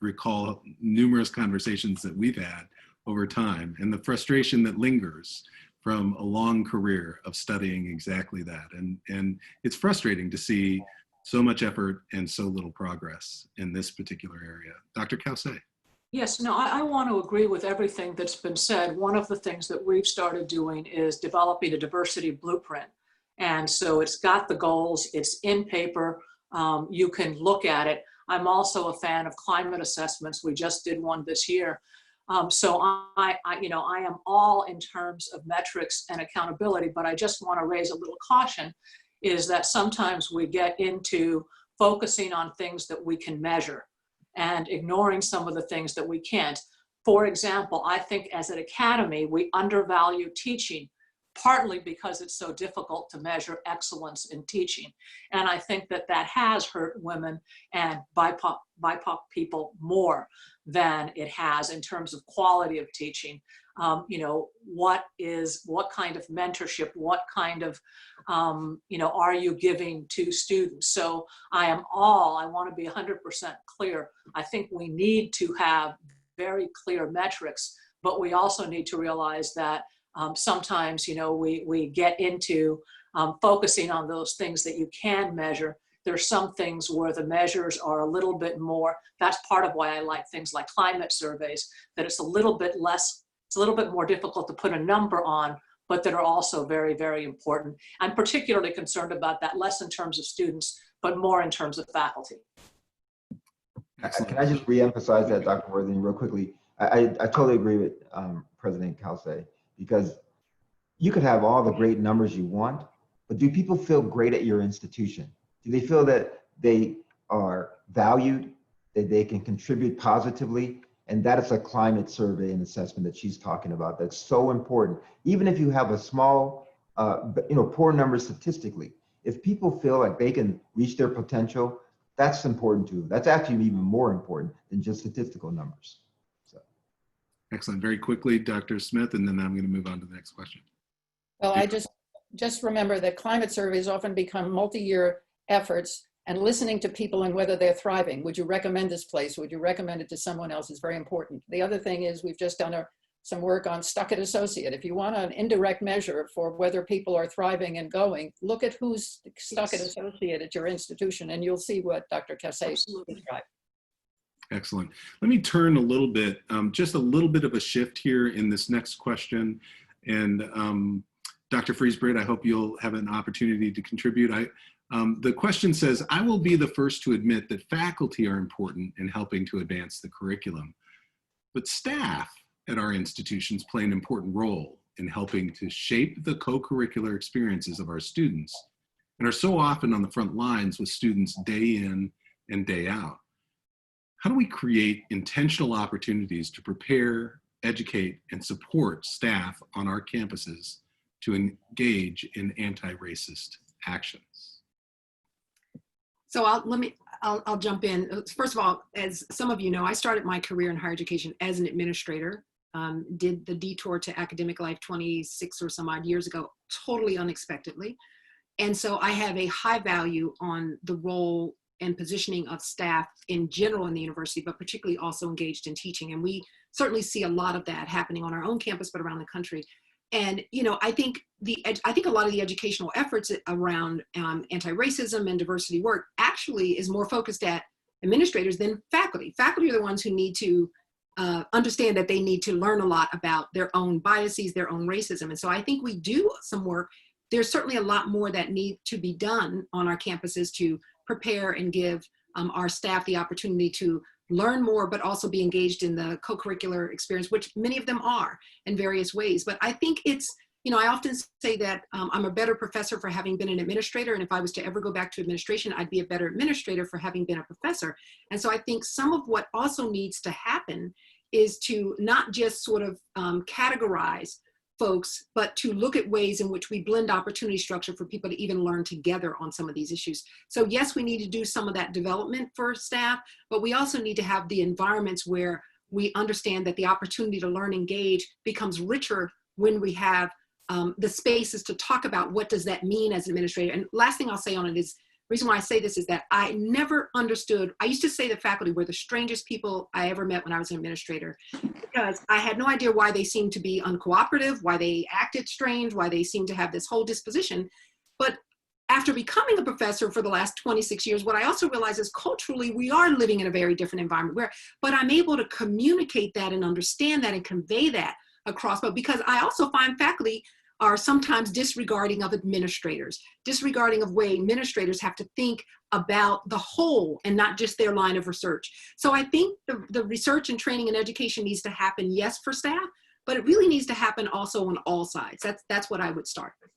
B: recall numerous conversations that we've had over time and the frustration that lingers from a long career of studying exactly that. And it's frustrating to see so much effort and so little progress in this particular area. Dr. Kause.
C: Yes, no, I want to agree with everything that's been said. One of the things that we've started doing is developing a diversity blueprint. And so it's got the goals, it's in paper, you can look at it. I'm also a fan of climate assessments. We just did one this year. So I am all in terms of metrics and accountability, but I just want to raise a little caution is that sometimes we get into focusing on things that we can measure and ignoring some of the things that we can't. For example, I think as an academy, we undervalue teaching, partly because it's so difficult to measure excellence in teaching. And I think that that has hurt women and BIPOC people more than it has in terms of quality of teaching. What kind of mentorship, what kind of, are you giving to students? So I want to be 100% clear. I think we need to have very clear metrics, but we also need to realize that sometimes, we get into focusing on those things that you can measure. There's some things where the measures are a little bit more, that's part of why I like things like climate surveys, that it's a little bit more difficult to put a number on, but that are also very, very important. I'm particularly concerned about that, less in terms of students, but more in terms of faculty.
D: Can I just reemphasize that, Dr. Worthing, real quickly? I totally agree with President Kause, because you could have all the great numbers you want, but do people feel great at your institution? Do they feel that they are valued, that they can contribute positively? And that is a climate survey and assessment that she's talking about. That's so important. Even if you have a small, poor number statistically, if people feel like they can reach their potential, that's important too. That's actually even more important than just statistical numbers. So.
B: Excellent. Very quickly, Dr. Smith, and then I'm going to move on to the next question.
F: Well, I just remember that climate surveys often become multi-year efforts, and listening to people and whether they're thriving. Would you recommend this place? Would you recommend it to someone else is very important. The other thing is we've just done some work on stuck-it associate. If you want an indirect measure for whether people are thriving and going, look at who's stuck-it associate at your institution, and you'll see what Dr. Kause described.
B: Excellent. Let me turn a little bit, just a little bit of a shift here in this next question. And Dr. Fries-Britt, I hope you'll have an opportunity to contribute. The question says, I will be the first to admit that faculty are important in helping to advance the curriculum, but staff at our institutions play an important role in helping to shape the co-curricular experiences of our students and are so often on the front lines with students day in and day out. How do we create intentional opportunities to prepare, educate, and support staff on our campuses to engage in anti-racist actions?
E: So I'll jump in. First of all, as some of you know, I started my career in higher education as an administrator, did the detour to academic life 26 or some odd years ago, totally unexpectedly. And so I have a high value on the role and positioning of staff in general in the university, but particularly also engaged in teaching. And we certainly see a lot of that happening on our own campus, but around the country. And, I think a lot of the educational efforts around anti-racism and diversity work actually is more focused at administrators than faculty. Faculty are the ones who need to understand that they need to learn a lot about their own biases, their own racism. And so I think we do some work. There's certainly a lot more that need to be done on our campuses to prepare and give our staff the opportunity to learn more, but also be engaged in the co-curricular experience, which many of them are in various ways. But I think it's, I often say that I'm a better professor for having been an administrator. And if I was to ever go back to administration, I'd be a better administrator for having been a professor. And so I think some of what also needs to happen is to not just sort of categorize folks, but to look at ways in which we blend opportunity structure for people to even learn together on some of these issues. So yes, we need to do some of that development for staff, but we also need to have the environments where we understand that the opportunity to learn, engage becomes richer when we have the spaces to talk about what does that mean as an administrator. And last thing I'll say on it is, the reason why I say this is that I never understood, I used to say the faculty were the strangest people I ever met when I was an administrator, because I had no idea why they seemed to be uncooperative, why they acted strange, why they seemed to have this whole disposition. But after becoming a professor for the last 26 years, what I also realized is culturally, we are living in a very different environment but I'm able to communicate that and understand that and convey that across, but because I also find faculty are sometimes disregarding of administrators, disregarding of way administrators have to think about the whole and not just their line of research. So I think the research and training and education needs to happen, yes, for staff, but it really needs to happen also on all sides. That's what I would start with.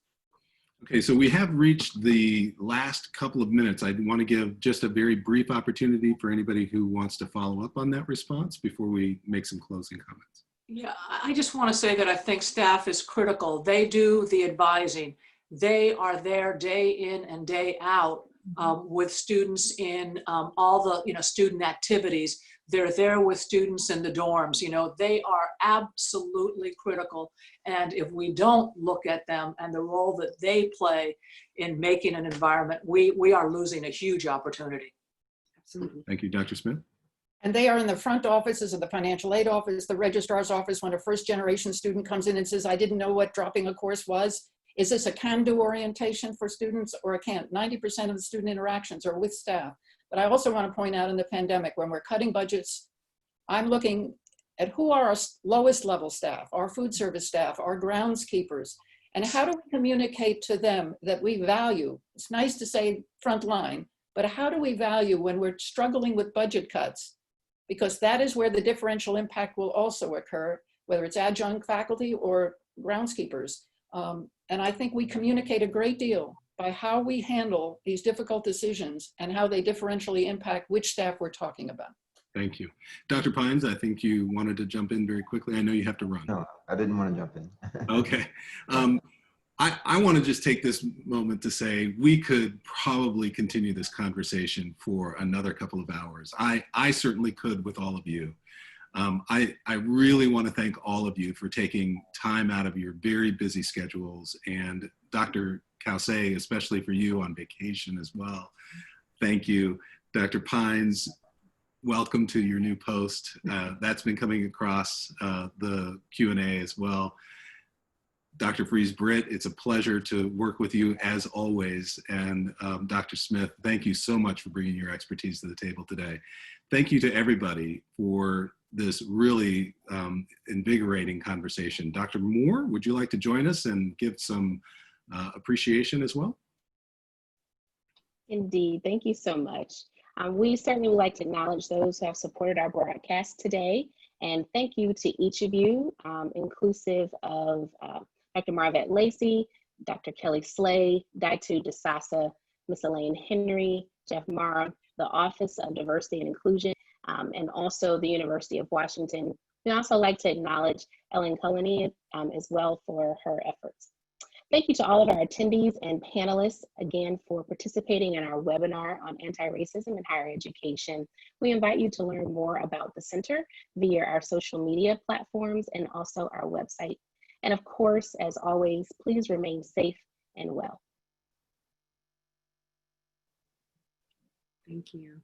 B: Okay, so we have reached the last couple of minutes. I want to give just a very brief opportunity for anybody who wants to follow up on that response before we make some closing comments.
C: Yeah, I just want to say that I think staff is critical. They do the advising. They are there day in and day out with students in all the student activities. They're there with students in the dorms. They are absolutely critical. And if we don't look at them and the role that they play in making an environment, we are losing a huge opportunity.
E: Absolutely.
B: Thank you, Dr. Smith.
F: And they are in the front offices of the financial aid office, the registrar's office. When a first generation student comes in and says, I didn't know what dropping a course was. Is this a can-do orientation for students or a can't? 90% of the student interactions are with staff. But I also want to point out in the pandemic, when we're cutting budgets, I'm looking at who are our lowest level staff, our food service staff, our groundskeepers, and how do we communicate to them that we value? It's nice to say front line, but how do we value when we're struggling with budget cuts? Because that is where the differential impact will also occur, whether it's adjunct faculty or groundskeepers. And I think we communicate a great deal by how we handle these difficult decisions and how they differentially impact which staff we're talking about.
B: Thank you. Dr. Pines, I think you wanted to jump in very quickly. I know you have to run.
D: No, I didn't want to jump in.
B: Okay. I want to just take this moment to say we could probably continue this conversation for another couple of hours. I certainly could with all of you. I really want to thank all of you for taking time out of your very busy schedules, and Dr. Caussé, especially for you on vacation as well. Thank you. Dr. Pines, welcome to your new post. That's been coming across the Q&A as well. Dr. Fries-Britt, it's a pleasure to work with you as always. And Dr. Smith, thank you so much for bringing your expertise to the table today. Thank you to everybody for this really invigorating conversation. Dr. Moore, would you like to join us and give some appreciation as well?
A: Indeed, thank you so much. We certainly would like to acknowledge those who have supported our broadcast today. And thank you to each of you, inclusive of Dr. Marvette Lacey, Dr. Kelly Slay, Daitu DeSasa, Ms. Elaine Henry, Jeff Mara, the Office of Diversity and Inclusion, and also the University of Washington. We'd also like to acknowledge Ellen Culleney as well for her efforts. Thank you to all of our attendees and panelists, again, for participating in our webinar on anti-racism in higher education. We invite you to learn more about the center via our social media platforms and also our website. And of course, as always, please remain safe and well.
E: Thank you.